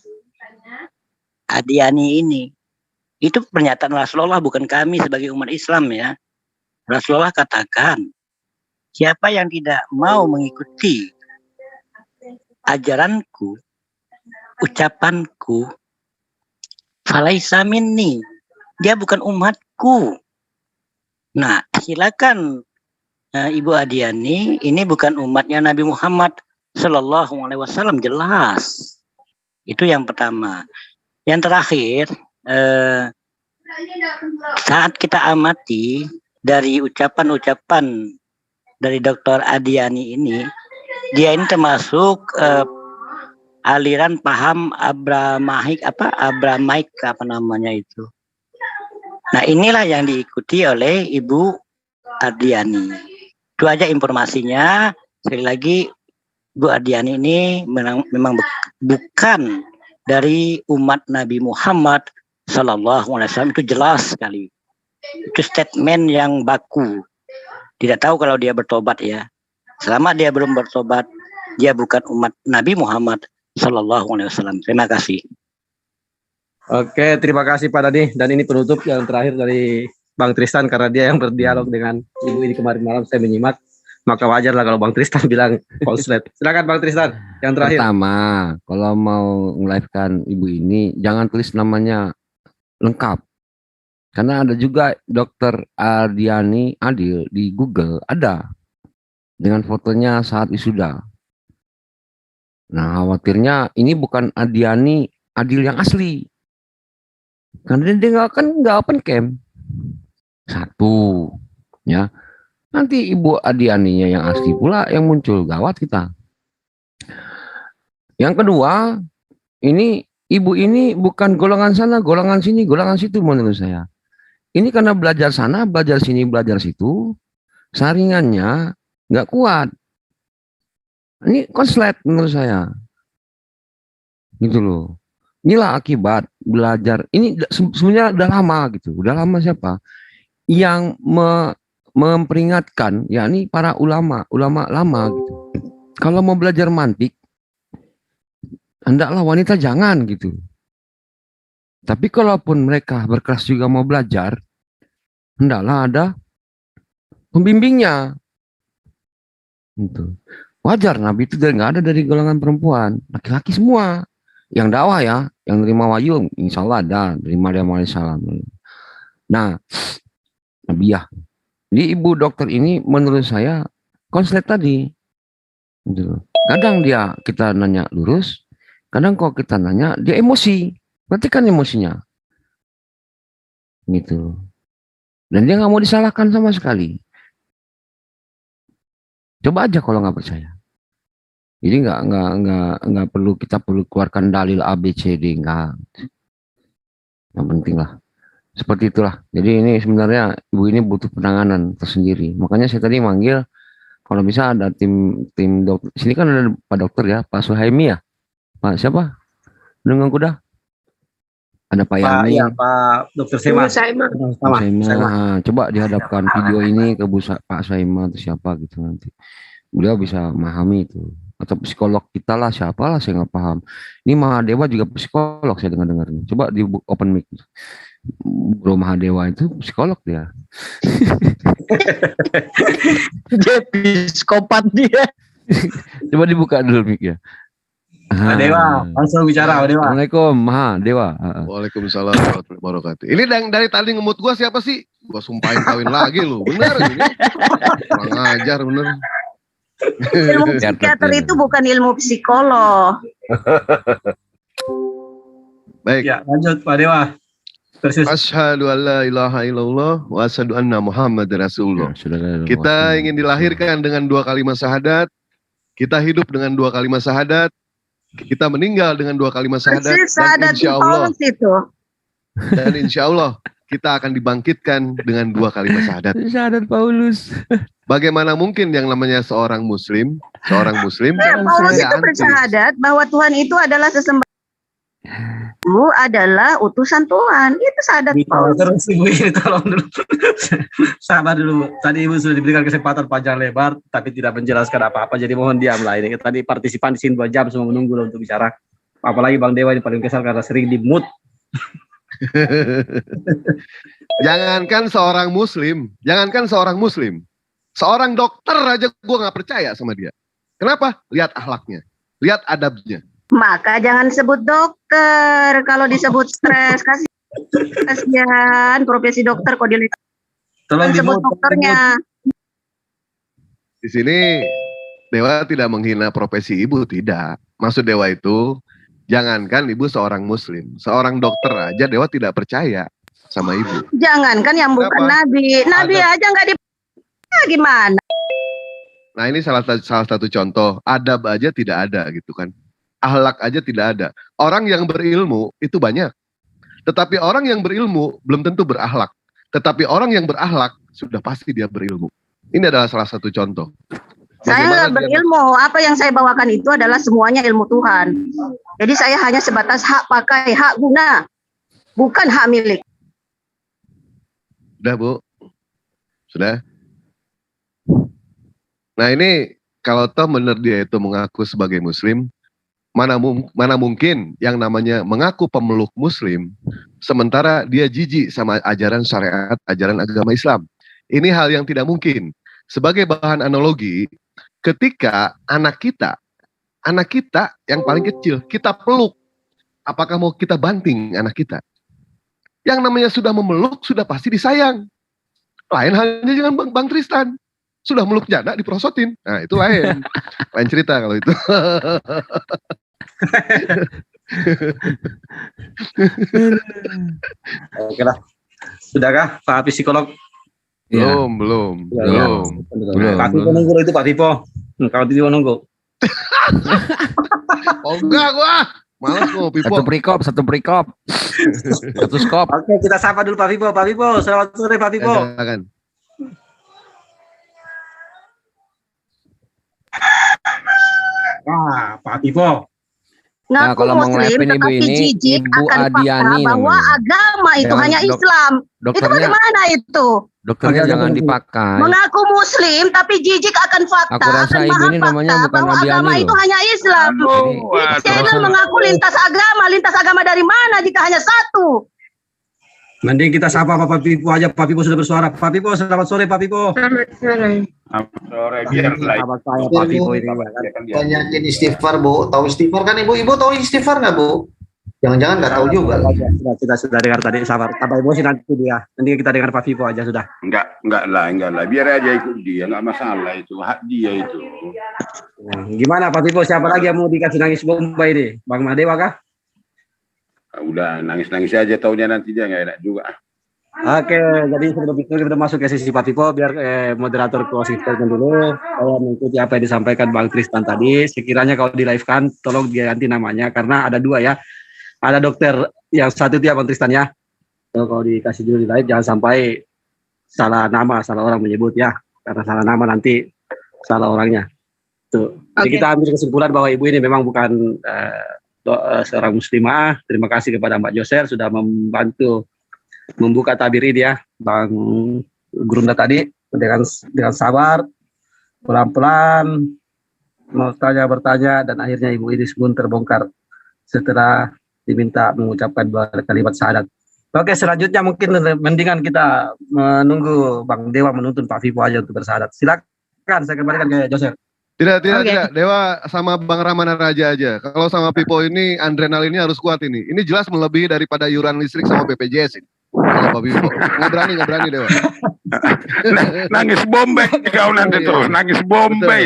Adiani ini. Itu pernyataan Rasulullah, bukan kami sebagai umat Islam ya. Rasulullah katakan, siapa yang tidak mau mengikuti ajaranku, ucapanku, falaisa minni, dia bukan umatku. Nah, silakan Ibu Adiani, ini bukan umatnya Nabi Muhammad Sallallahu Alaihi Wasallam, jelas. Itu yang pertama. Yang terakhir, saat kita amati dari ucapan-ucapan dari Dr. Adiani ini, dia ini termasuk aliran paham Abramaik apa namanya itu. Nah, inilah yang diikuti oleh Ibu Ardiani. Itu aja informasinya. Sekali lagi, Bu Ardiani ini memang bukan dari umat Nabi Muhammad SAW. Itu jelas sekali. Itu statement yang baku. Tidak tahu kalau dia bertobat ya. Selama dia belum bertobat, dia bukan umat Nabi Muhammad SAW. Terima kasih. Oke, terima kasih Pak Dadi. Dan ini penutup yang terakhir dari Bang Tristan karena dia yang berdialog dengan Ibu ini kemarin malam saya menyimak. Maka wajar lah kalau Bang Tristan bilang konslet. Silakan Bang Tristan yang terakhir. Pertama, kalau mau nge-live-kan Ibu ini jangan tulis namanya lengkap. Karena ada juga Dr. Ardiani Adil di Google ada dengan fotonya saat wisuda. Nah, khawatirnya ini bukan Ardiani Adil yang asli. Karena dia nggak open cam. Satu, ya. Nanti Ibu Ardianinya yang asli pula yang muncul, gawat kita. Yang kedua, ini Ibu ini bukan golongan sana, golongan sini, golongan situ menurut saya. Ini karena belajar sana, belajar sini, belajar situ, saringannya nggak kuat. Ini konslet menurut saya. Gitu loh. Inilah akibat belajar. Ini sebenarnya udah lama gitu. Udah lama siapa? Yang memperingatkan, yakni para ulama lama gitu. Kalau mau belajar mantik, hendaklah wanita jangan gitu. Tapi kalaupun mereka berkelas juga mau belajar, hendaklah ada pembimbingnya. Gitu. Wajar Nabi itu nggak ada dari golongan perempuan, laki-laki semua. Yang dakwah ya, yang nerima wahyu, insya Allah ada dari Maryam alaihissalam. Nah, Nabiah. Jadi Ibu dokter ini menurut saya konslet tadi. Gitu. Kadang kita nanya lurus, kadang kalau kita nanya dia emosi. Berarti kan emosinya. Gitu. Dan dia nggak mau disalahkan sama sekali. Coba aja kalau nggak percaya. Jadi nggak perlu kita keluarkan dalil A B C D, nggak. Yang penting lah. Seperti itulah. Jadi ini sebenarnya Ibu ini butuh penanganan tersendiri. Makanya saya tadi manggil kalau bisa ada tim dokter. Sini kan ada Pak Dokter ya, Pak Suhaimi ya, Pak siapa? Dengan kuda. Ada Pak Yani. Ya, Pak Dokter Sema. Saima. Nah, coba dihadapkan video ini ke Pak Saima atau siapa gitu nanti. Beliau bisa memahami itu. Atau psikolog kita lah, siapa lah saya nggak paham. Ini Mahadewa juga psikolog saya dengar. Coba di open mic. Bro Mahadewa itu psikolog dia. Dia psikopat dia. Coba dibuka dulu mic ya. Dewa, langsung bicara Dewa. Assalamualaikum Mahadewa. Waalaikumsalam warahmatullahi wabarakatuh. Ini dari tadi ngemut gua siapa sih? Gua sumpahin kawin lagi lu. Bener ini. Kurang ajar bener. Ilmu psikiater itu bukan ilmu psikolog. Baik. Ya, lanjut Pak Dewa. Asyhadu alla ilaha illallah wa asyhadu anna Muhammad Rasulullah. Kita ingin dilahirkan dengan 2 kalimat syahadat. Kita hidup dengan 2 kalimat syahadat. Kita meninggal dengan 2 kalimat syahadat. Dan insya Allah. Dan insya Allah kita akan dibangkitkan dengan 2 kalimat syahadat. Syahadat Paulus. Bagaimana mungkin yang namanya seorang muslim Paulus itu bersyahadat bahwa Tuhan itu adalah sesembahan, adalah utusan Tuhan. Itu syahadat Paulus. Terus Ibu ini tolong dulu. Sabar dulu. Tadi Ibu sudah diberikan kesempatan panjang lebar, tapi tidak menjelaskan apa-apa. Jadi mohon diamlah ini. Tadi partisipan di sini 2 jam semua menunggu loh untuk bicara. Apalagi Bang Dewa ini paling kesal karena sering di mute. Jangankan seorang muslim, seorang dokter aja gue nggak percaya sama dia. Kenapa? Lihat akhlaknya, lihat adabnya. Maka jangan sebut dokter. Kalau disebut stres, kasihan profesi dokter kok dilihat. Tolong sebut dokternya. Di sini Dewa tidak menghina profesi Ibu, tidak. Maksud Dewa itu, jangankan Ibu seorang muslim, seorang dokter aja Dewa tidak percaya sama Ibu. Jangankan yang bukan nabi aja nggak dipercaya, gimana? Nah ini salah satu contoh, adab aja tidak ada gitu kan. Akhlak aja tidak ada. Orang yang berilmu itu banyak. Tetapi orang yang berilmu belum tentu berakhlak. Tetapi orang yang berakhlak sudah pasti dia berilmu. Ini adalah salah satu contoh. Saya berilmu, apa yang saya bawakan itu adalah semuanya ilmu Tuhan. Jadi saya hanya sebatas hak pakai, hak guna, bukan hak milik. Sudah, Bu? Sudah? Nah, ini kalau toh benar dia itu mengaku sebagai muslim, mana mungkin yang namanya mengaku pemeluk muslim, sementara dia jijik sama ajaran syariat, ajaran agama Islam. Ini hal yang tidak mungkin. Sebagai bahan analogi, ketika anak kita yang paling kecil, kita peluk, apakah mau kita banting anak kita? Yang namanya sudah memeluk, sudah pasti disayang. Lain halnya dengan Bang Tristan. Sudah meluk janda, diprosotin. Nah, itu lain. Lain cerita kalau itu. Oke lah. Sudahkah Pak Psikolog? Belum. Pak Pipo nunggu itu Pak Pipo. Kalau Pipo nunggu. Oh enggak gua. Malas gua Pipo. Satu perikop. Satu skop. Oke, kita sapa dulu Pak Pipo. Pak Pipo, selamat sore Pak Pipo. Silakan. Wah, Pak Pipo. Ngaku kalau mau muslim ngelapin ibu tetapi ini, jijik Ibu akan fakta Adiani bahwa namanya. agama itu Jangan hanya Islam. Itu dokternya- bagaimana itu? Dokternya jangan dipakai. Mengaku muslim tapi jijik akan fakta, Aku rasa akan ibu paham ini namanya fakta bukan bahwa Adiani agama loh. itu hanya Islam. Di channel mengaku lintas agama dari mana jika hanya satu? Mending kita sapa Pak Pipo aja. Pak Pipo sudah bersuara. Pak Pipo, selamat sore Pak Pipo. Selamat sore. Sore biar Sahabat saya Pak Pipo ini. Banyakin istighfar, Bu. Tahu istighfar kan Ibu? Ibu tahu istighfar nggak, Bu? Jangan-jangan nggak tahu juga. Kita sudah dengar tadi, sabar. Tambah emosi nanti dia. Nanti kita dengar Pak Pipo aja sudah. Enggak lah. Biar aja ikut dia, enggak masalah itu. Hak dia itu. Gimana Pak Pipo? Siapa lagi yang mau dikasih nangis Bombay ini? Bang Madewa kah? Udah nangis-nangis aja, taunya nanti dia nggak enak juga. Oke, jadi sebelum itu kita masuk ke sisi Pak Pipo, biar moderator closing statement dulu. Saya mengikuti apa yang disampaikan Bang Tristan tadi. Sekiranya kalau di live kan, tolong diganti namanya karena ada dua ya. Ada dokter yang satu itu ya Bang Tristan ya. So, kalau dikasih dulu di live, jangan sampai salah nama, salah orang menyebut ya. Karena salah nama nanti salah orangnya. Tuh. Jadi kita ambil kesimpulan bahwa ibu ini memang bukan seorang muslimah. Terima kasih kepada Mbak Josel sudah membantu membuka tabir ini ya, Bang Gurunda tadi dengan sabar, pelan-pelan, bertanya dan akhirnya ibu ini pun terbongkar setelah diminta mengucapkan dua kalimat syahadat. Oke, selanjutnya mungkin mendingan kita menunggu Bang Dewa menuntun Pak Pipo aja untuk bersyahadat. Silakan, saya kembalikan ke Josel. Tidak. Dewa sama Bang Ramana Raja aja. Kalau sama Pipo ini adrenalinnya harus kuat ini. Ini jelas melebihi daripada iuran listrik sama BPJS ini. Kalau Pak Pipo nggak berani Dewa. Nangis Bombay kau nanti tuh. Nangis Bombay.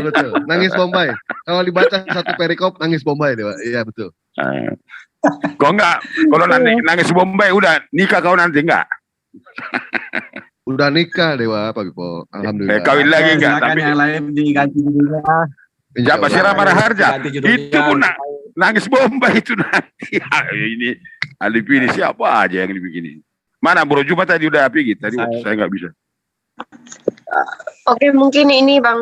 Betul. Nangis Bombay. Kalau dibaca satu perikop nangis Bombay Dewa. Iya betul. Kok enggak? Kalau nangis Bombay udah nikah kau nanti enggak? Udah nikah Dewa Pak Pipo. Alhamdulillah. Kawin lagi enggak? Silakan yang lain diganti judulnya. Siapa sih Ramana Harja? Itu pun nangis Bombay itu nanti. Ini Alif ini siapa aja yang dibikinin? Mana Bro Juma tadi udah pergi tadi saya nggak bisa. Oke, mungkin ini Bang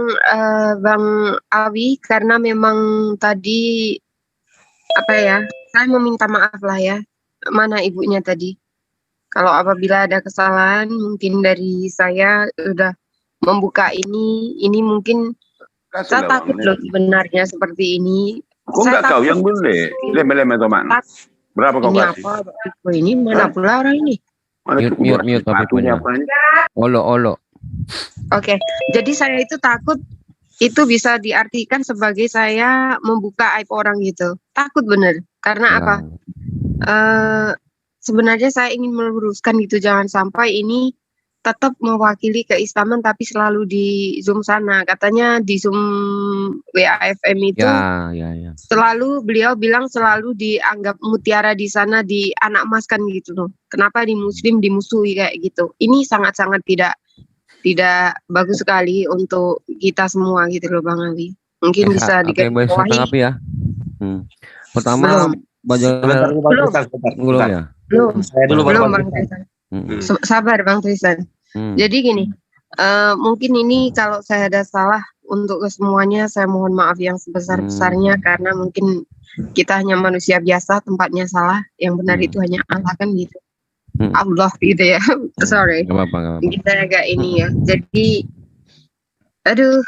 Awi karena memang tadi saya meminta maaf lah ya. Mana ibunya tadi? Kalau apabila ada kesalahan mungkin dari saya sudah membuka ini mungkin saya takut loh sebenarnya seperti ini. Kok nggak kau yang boleh? Lem-lem teman. Berapa kau kasih? Ini mana pula orang ini? Mute Pak Piponya. Olo. Oke, jadi saya itu takut itu bisa diartikan sebagai saya membuka aib orang gitu. Takut bener. Karena apa? Sebenarnya saya ingin meluruskan gitu, jangan sampai ini tetap mewakili keislaman tapi selalu di Zoom sana. Katanya di Zoom WAFM itu selalu beliau bilang selalu dianggap mutiara di sana, di anak emas kan gitu loh. Kenapa di muslim dimusuhi kayak gitu? Ini sangat-sangat tidak bagus sekali untuk kita semua gitu loh Bang Ali. Mungkin bisa digarisbawahi ya. Pertama belum. Belum ya? Belum. Saya dulu belum Bang. Bang. Sabar Bang Tristan. Jadi gini, mungkin ini kalau saya ada salah untuk kesemuanya, saya mohon maaf yang sebesar-besarnya karena mungkin kita hanya manusia biasa, tempatnya salah, yang benar itu hanya Allah kan gitu. Allah gitu ya. Sorry. Gak apa-apa. Kita agak ini ya. Jadi, aduh,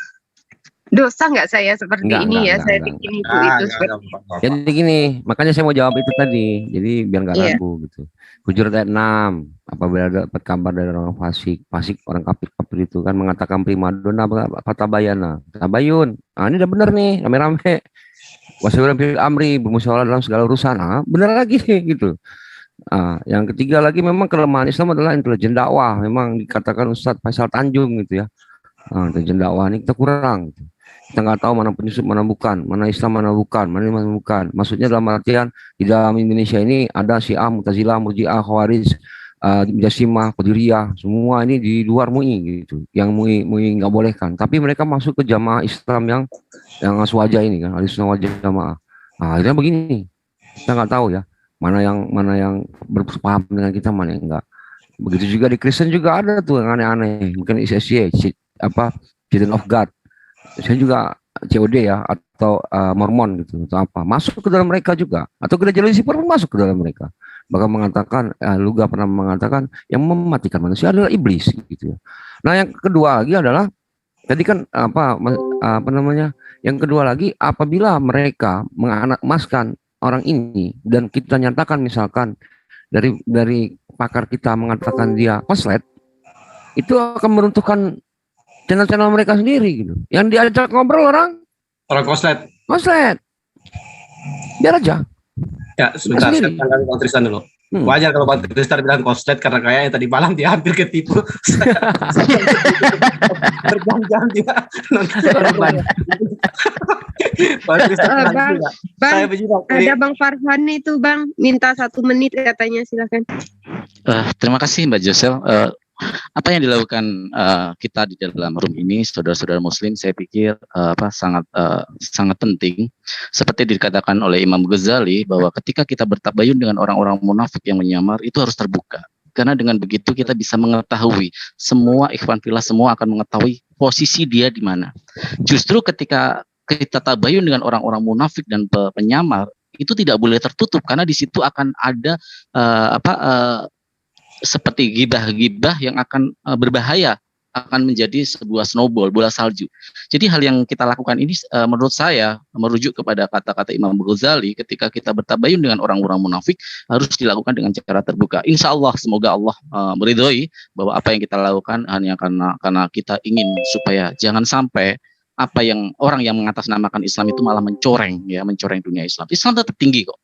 dosa nggak saya seperti ini ya? Saya bikin itu seperti. Jadi gini, makanya saya mau jawab itu tadi. Jadi biar nggak ragu gitu. Hujurat ayat 6, apabila dapat kabar dari orang fasik orang kafir itu kan mengatakan primadona kata bayana, tabayun. Ini udah benar nih, rame-rame. Wasyawirun fil amri, bermusyawarah dalam segala urusan. Benar lagi gitu. Yang ketiga lagi memang kelemahan Islam adalah intelijen dakwah. Memang dikatakan Ustadz Faisal Tanjung gitu ya. Intelijen dakwah ini kita kurang. Gitu. Kita nggak tahu mana penyusup, mana bukan, mana Islam, mana bukan, mana bukan. Maksudnya dalam artian di dalam Indonesia ini ada Syiah, Mu'tazilah, Murji'ah, Khawarij, Jasimah, Qadiriyah, semua ini di luar MUI gitu. Yang MUI nggak bolehkan. Tapi mereka masuk ke jamaah Islam yang aswaja ini kan, Ahlussunnah wal Jamaah. Akhirnya begini, kita nggak tahu ya mana yang berpaham dengan kita, mana yang enggak. Begitu juga di Kristen juga ada tuh yang aneh-aneh, mungkin ICC, Children of God. Saya juga COD ya, atau Mormon gitu, atau apa, masuk ke dalam mereka juga, atau gereja Lucifer pun masuk ke dalam mereka. Bahkan mengatakan, Luga pernah mengatakan yang mematikan manusia adalah iblis gitu ya. Nah yang kedua lagi adalah tadi kan yang kedua lagi apabila mereka menganak-emaskan orang ini dan kita nyatakan misalkan dari pakar kita mengatakan dia koslet, itu akan meruntuhkan channel-channel mereka sendiri gitu. Yang diajak ngobrol orang koslet. Biar aja. Ya, sebentar, saya tanggapi Bang Tristan dulu. Wajar kalau Bang Tristan bilang koslet karena kayaknya tadi malam dia hampir ketipu. Berjam-jam dia nonton. Ada Bang Farhan itu Bang, minta 1 menit katanya, silakan. Terima kasih Mbak Josel. Apa yang dilakukan kita di dalam room ini, saudara-saudara Muslim, saya pikir sangat penting. Seperti dikatakan oleh Imam Ghazali bahwa ketika kita bertabayun dengan orang-orang munafik yang menyamar, itu harus terbuka. Karena dengan begitu kita bisa mengetahui semua ikhwan fillah, semua akan mengetahui posisi dia di mana. Justru ketika kita tabayun dengan orang-orang munafik dan penyamar, itu tidak boleh tertutup karena di situ akan ada seperti gibah-gibah yang akan berbahaya, akan menjadi sebuah snowball, bola salju. Jadi hal yang kita lakukan ini menurut saya merujuk kepada kata-kata Imam Ghazali, ketika kita bertabayun dengan orang-orang munafik harus dilakukan dengan cara terbuka. Insya Allah, semoga Allah meridhoi bahwa apa yang kita lakukan hanya karena kita ingin supaya jangan sampai apa yang orang yang mengatasnamakan Islam itu malah mencoreng dunia Islam. Islam tetap tinggi kok.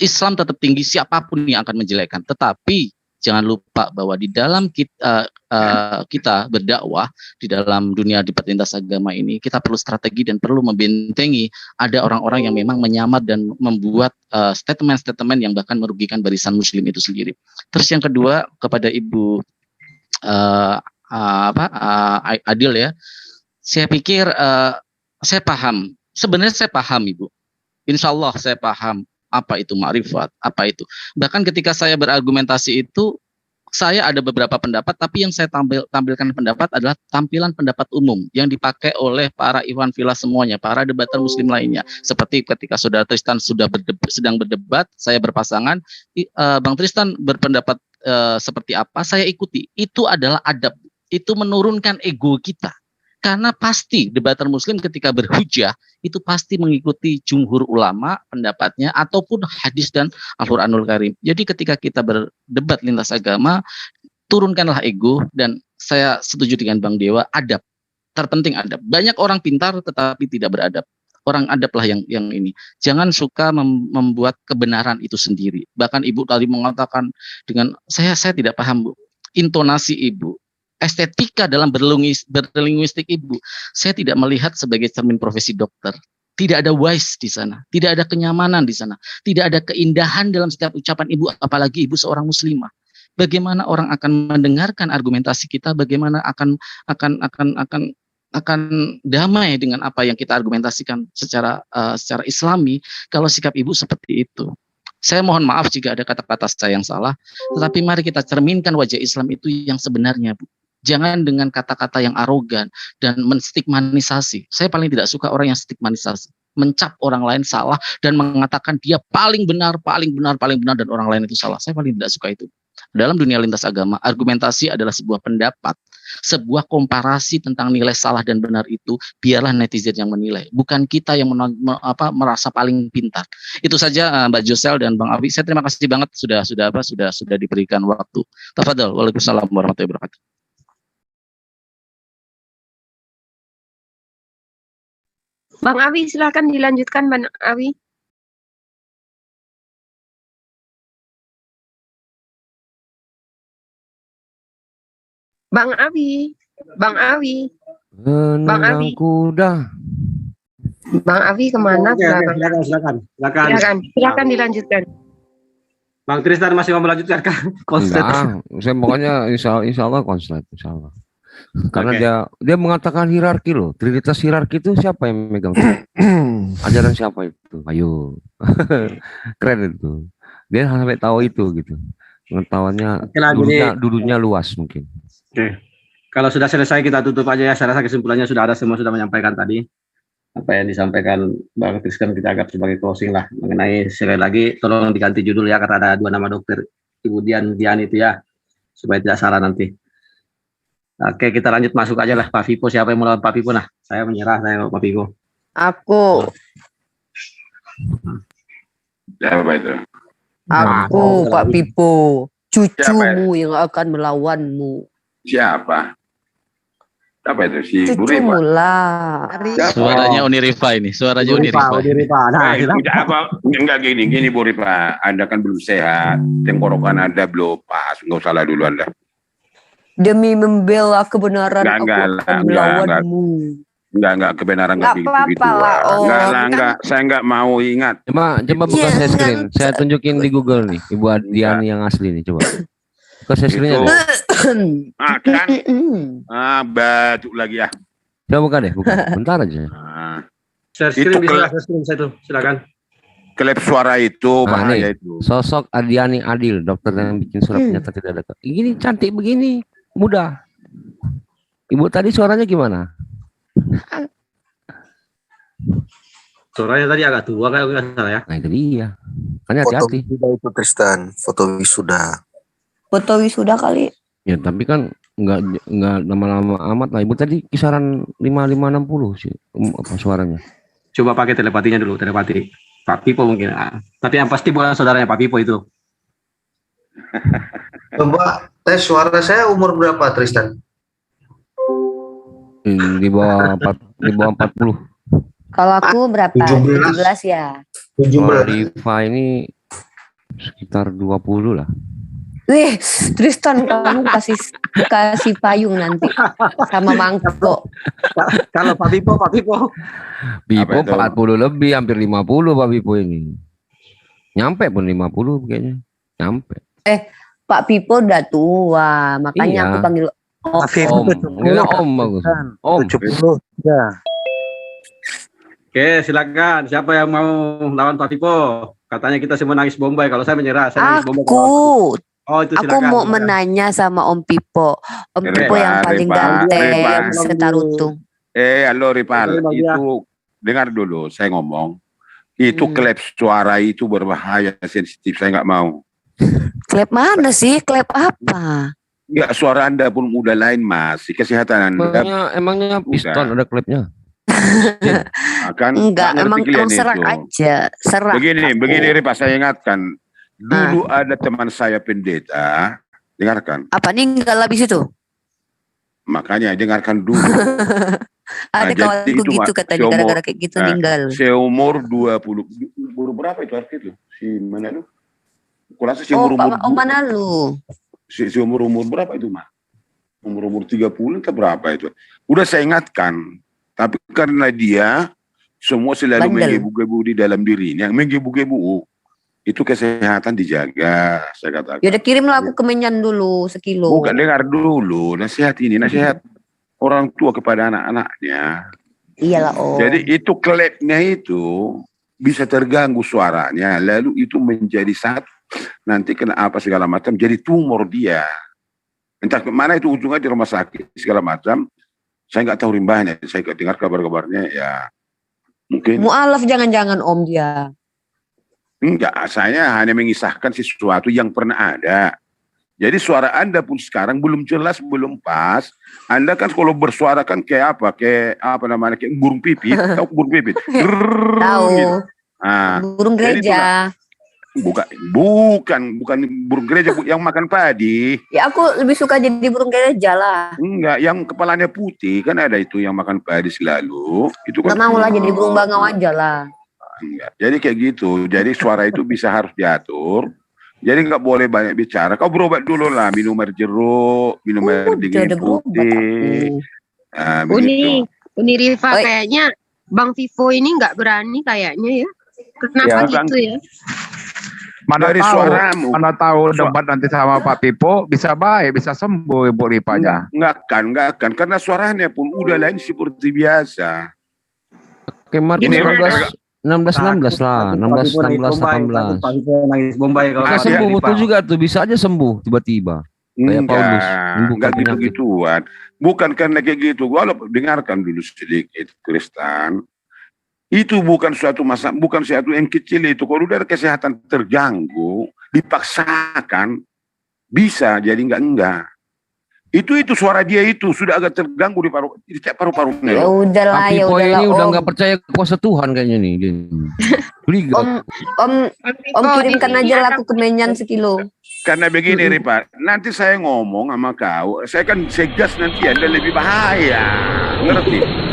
Islam tetap tinggi, siapapun yang akan menjelekkan. Tetapi jangan lupa bahwa di dalam kita berdakwah di dalam dunia di lintas agama ini, kita perlu strategi dan perlu membentengi ada orang-orang yang memang menyamar dan membuat statement-statement yang bahkan merugikan barisan Muslim itu sendiri. Terus yang kedua kepada Ibu Adil ya, saya pikir saya paham. Sebenarnya saya paham Ibu. Insya Allah saya paham apa itu ma'rifat, apa itu. Bahkan ketika saya berargumentasi itu, saya ada beberapa pendapat, tapi yang saya tampilkan pendapat adalah tampilan pendapat umum yang dipakai oleh para ikhwan fillah semuanya, para debater Muslim lainnya. Seperti ketika Saudara Tristan sedang berdebat, saya berpasangan, Bang Tristan berpendapat seperti apa, saya ikuti. Itu adalah adab, itu menurunkan ego kita. Karena pasti debater Muslim ketika berhujah itu pasti mengikuti jumhur ulama pendapatnya ataupun hadis dan Al-Qur'anul Karim. Jadi ketika kita berdebat lintas agama, turunkanlah ego, dan saya setuju dengan Bang Dewa, adab. Terpenting adab. Banyak orang pintar tetapi tidak beradab. Orang adablah yang ini. Jangan suka membuat kebenaran itu sendiri. Bahkan Ibu tadi mengatakan dengan saya tidak paham Bu. Intonasi Ibu, estetika dalam berlinguistik Ibu, saya tidak melihat sebagai cermin profesi dokter. Tidak ada wise di sana, tidak ada kenyamanan di sana, tidak ada keindahan dalam setiap ucapan Ibu, apalagi Ibu seorang muslimah. Bagaimana orang akan mendengarkan argumentasi kita? Bagaimana akan damai dengan apa yang kita argumentasikan secara Islami kalau sikap Ibu seperti itu? Saya mohon maaf jika ada kata-kata saya yang salah, tetapi mari kita cerminkan wajah Islam itu yang sebenarnya, Bu. Jangan dengan kata-kata yang arogan dan menstigmatisasi. Saya paling tidak suka orang yang stigmatisasi, mencap orang lain salah dan mengatakan dia paling benar dan orang lain itu salah. Saya paling tidak suka itu. Dalam dunia lintas agama, argumentasi adalah sebuah pendapat, sebuah komparasi tentang nilai salah dan benar itu biarlah netizen yang menilai, bukan kita yang merasa paling pintar. Itu saja Mbak Josel dan Bang Awi. Saya terima kasih banget sudah diberikan waktu. Tafadhol. Waalaikumsalam warahmatullahi wabarakatuh. Bang Awi, silakan dilanjutkan, Bang Awi. Bang Awi, Bang Awi, Bang Awi, kuda. Bang Awi kemana? Silakan dilanjutkan. Bang Tristan masih mau melanjutkan kan? Konslet. Nah, saya pokoknya insya Allah konslet, insya Allah. Karena dia mengatakan hierarki loh. Trinitas hierarki itu siapa yang megang? Ajaran siapa itu? Ayo. Keren itu. Dia sampai tahu itu gitu. Pengetahuannya dulunya luas mungkin. Oke. Kalau sudah selesai kita tutup aja ya. Saya rasa kesimpulannya sudah ada, semua sudah menyampaikan tadi. Apa yang disampaikan Bang Tristan kita anggap sebagai closing lah. Mengenai sekali lagi tolong diganti judul ya, karena ada 2 nama dokter, Ibu Dian itu ya. Supaya tidak salah nanti. Oke, kita lanjut masuk aja lah. Pak Vipo, siapa yang mau lawan Pak Vipo? Nah, saya menyerah, saya Pak Vipo. Aku. Siapa itu? Aku, Pak Pipo, cucumu yang akan melawanmu. Siapa? Apa itu? Si Cucumu Buripa? lah. Suaranya Uni Rifa ini, suaranya Uni Rifa. Nah, enggak gini Buripa. Anda kan belum sehat, tenggorokan Anda belum pas, nggak usah lah dulu Anda. Demi membela kebenaran aku akan melawanmu. Enggak kebenaran enggak begitu. Enggak, saya enggak mau ingat. Coba buka share screen. Saya tunjukin di Google nih, Ibu Diani yang asli nih, coba. Buka share screen-nya deh. Batuk lagi ya. Coba buka deh, buka. Bentar aja. Share screen bisa, share screen saya tuh, silakan. Klip suara itu bahaya itu. Sosok Adiani Adil, dokter yang bikin surat pernyataan tidak ada. Ini cantik begini, mudah. Ibu tadi suaranya gimana? Suaranya tadi agak tua kayak nggak salah ya. Nah itu dia. Kan hati-hati. Foto wisuda itu Tristan, foto wisuda. Foto wisuda kali. Ya tapi kan nggak lama-lama amat lah. Ibu tadi kisaran 55-60 sih apa suaranya. Coba pakai telepatinya dulu, telepati. Pak Pipo mungkin. Tapi yang pasti bukan saudaranya Pak Pipo itu. Coba tes suara saya umur berapa Tristan? Di bawah 40. Kalau aku berapa? 17 ya. 17. Riva ini sekitar 20 lah. Wih, Tristan kamu kasih payung nanti sama mangkok. Kalau Pak Pipo 40 lebih, hampir 50 Pak Pipo ini. Nyampe pun 50 kayaknya. Nyampe. Pak Pipo udah tua, makanya aku panggil Om bagus. Om. 70 ya. Oke, silakan. Siapa yang mau lawan Pak Pipo? Katanya kita semua nangis Bombay. Kalau saya menyerah, saya nangis Bombay. Oh, itu silakan. Aku mau menanya sama Om Pipo. Om Pipo yang paling ganteng Setarutung. Halo Ripal, itu dengar dulu saya ngomong. Itu klep suara itu berbahaya, sensitif. Saya nggak mau. Klep mana sih? Klep apa? Ya suara Anda pun udah lain Mas. Kesehatan Anda. Emangnya piston ada klepnya? Enggak, emang serak aja. Serak. Begini Ripa, saya ingatkan. Dulu ada teman saya pendeta. Dengarkan. Apa ninggal habis itu? Makanya dengarkan dulu. Ada kawanku gitu katanya gara-gara kayak gitu ninggal. Seumur 20. Umur berapa itu arti itu? Si mana lu? Kurasa seumur mana lu? Seumur berapa itu mah? Umur 30 ke berapa itu? Udah saya ingatkan, tapi karena dia semua selalu menggebu-gebu di dalam dirinya, menggebu-gebu itu kesehatan dijaga, saya katakan. Ya udah kirimlah aku ke Menyan dulu sekilo. Bukan, dengar dulu nasihat ini, nasihat orang tua kepada anak-anaknya. Iyalah Om. Jadi itu klepnya itu bisa terganggu suaranya, lalu itu menjadi satu, nanti kena apa segala macam, jadi tumor dia. Entah kemana itu ujungnya di rumah sakit segala macam. Saya nggak tahu rimbahnya, saya dengar kabar-kabarnya ya mungkin. Mu'alaf jangan-jangan Om dia. Enggak, saya hanya mengisahkan sesuatu yang pernah ada. Jadi suara Anda pun sekarang belum jelas, belum pas. Anda kan kalau bersuara kan kayak apa namanya, kayak burung pipit. Tahu burung pipit? Tahu. Gitu. Nah, burung gereja. Bukan burung gereja yang makan padi. Ya aku lebih suka jadi burung gereja lah. Enggak, yang kepalanya putih kan ada itu yang makan padi selalu. Itu kan. Nggak mau lah jadi burung bangau aja lah. Enggak. Jadi kayak gitu. Jadi suara itu bisa harus diatur. Jadi nggak boleh banyak bicara. Kau berobat dulu lah, minum air jeruk, minum air dingin putih. Nah, Uni Rifa kayaknya Bang Vivo ini nggak berani kayaknya ya. Kenapa Ya, gitu ya? Mana tahu debat nanti sama Pak Pipo bisa baik, bisa sembuh Ibu Rifanya. Enggak akan, karena suaranya pun udah lain seperti biasa. Kemarin Ini 16 lah, 18. Nangis Bombay kalau Bisa sembuh betul juga tuh, bisa aja sembuh tiba-tiba. Kayak Paulus. Enggak gitu-gituan. Bukan karena kayak gitu. Kalau dengarkan dulu sedikit, Kristen. Itu bukan suatu masalah, bukan suatu yang kecil itu. Kalau udah kesehatan terganggu, dipaksakan, bisa jadi enggak. Itu suara dia itu sudah agak terganggu di paru-parunya. Ya udahlah, ya udahlah. Ini udah nggak percaya kuasa Tuhan kayaknya nih. Om kirimkan aja lah aku kemenyan sekilo. Karena begini Ripa, nanti saya ngomong sama kau, saya kan segas nanti Anda lebih bahaya, ngerti?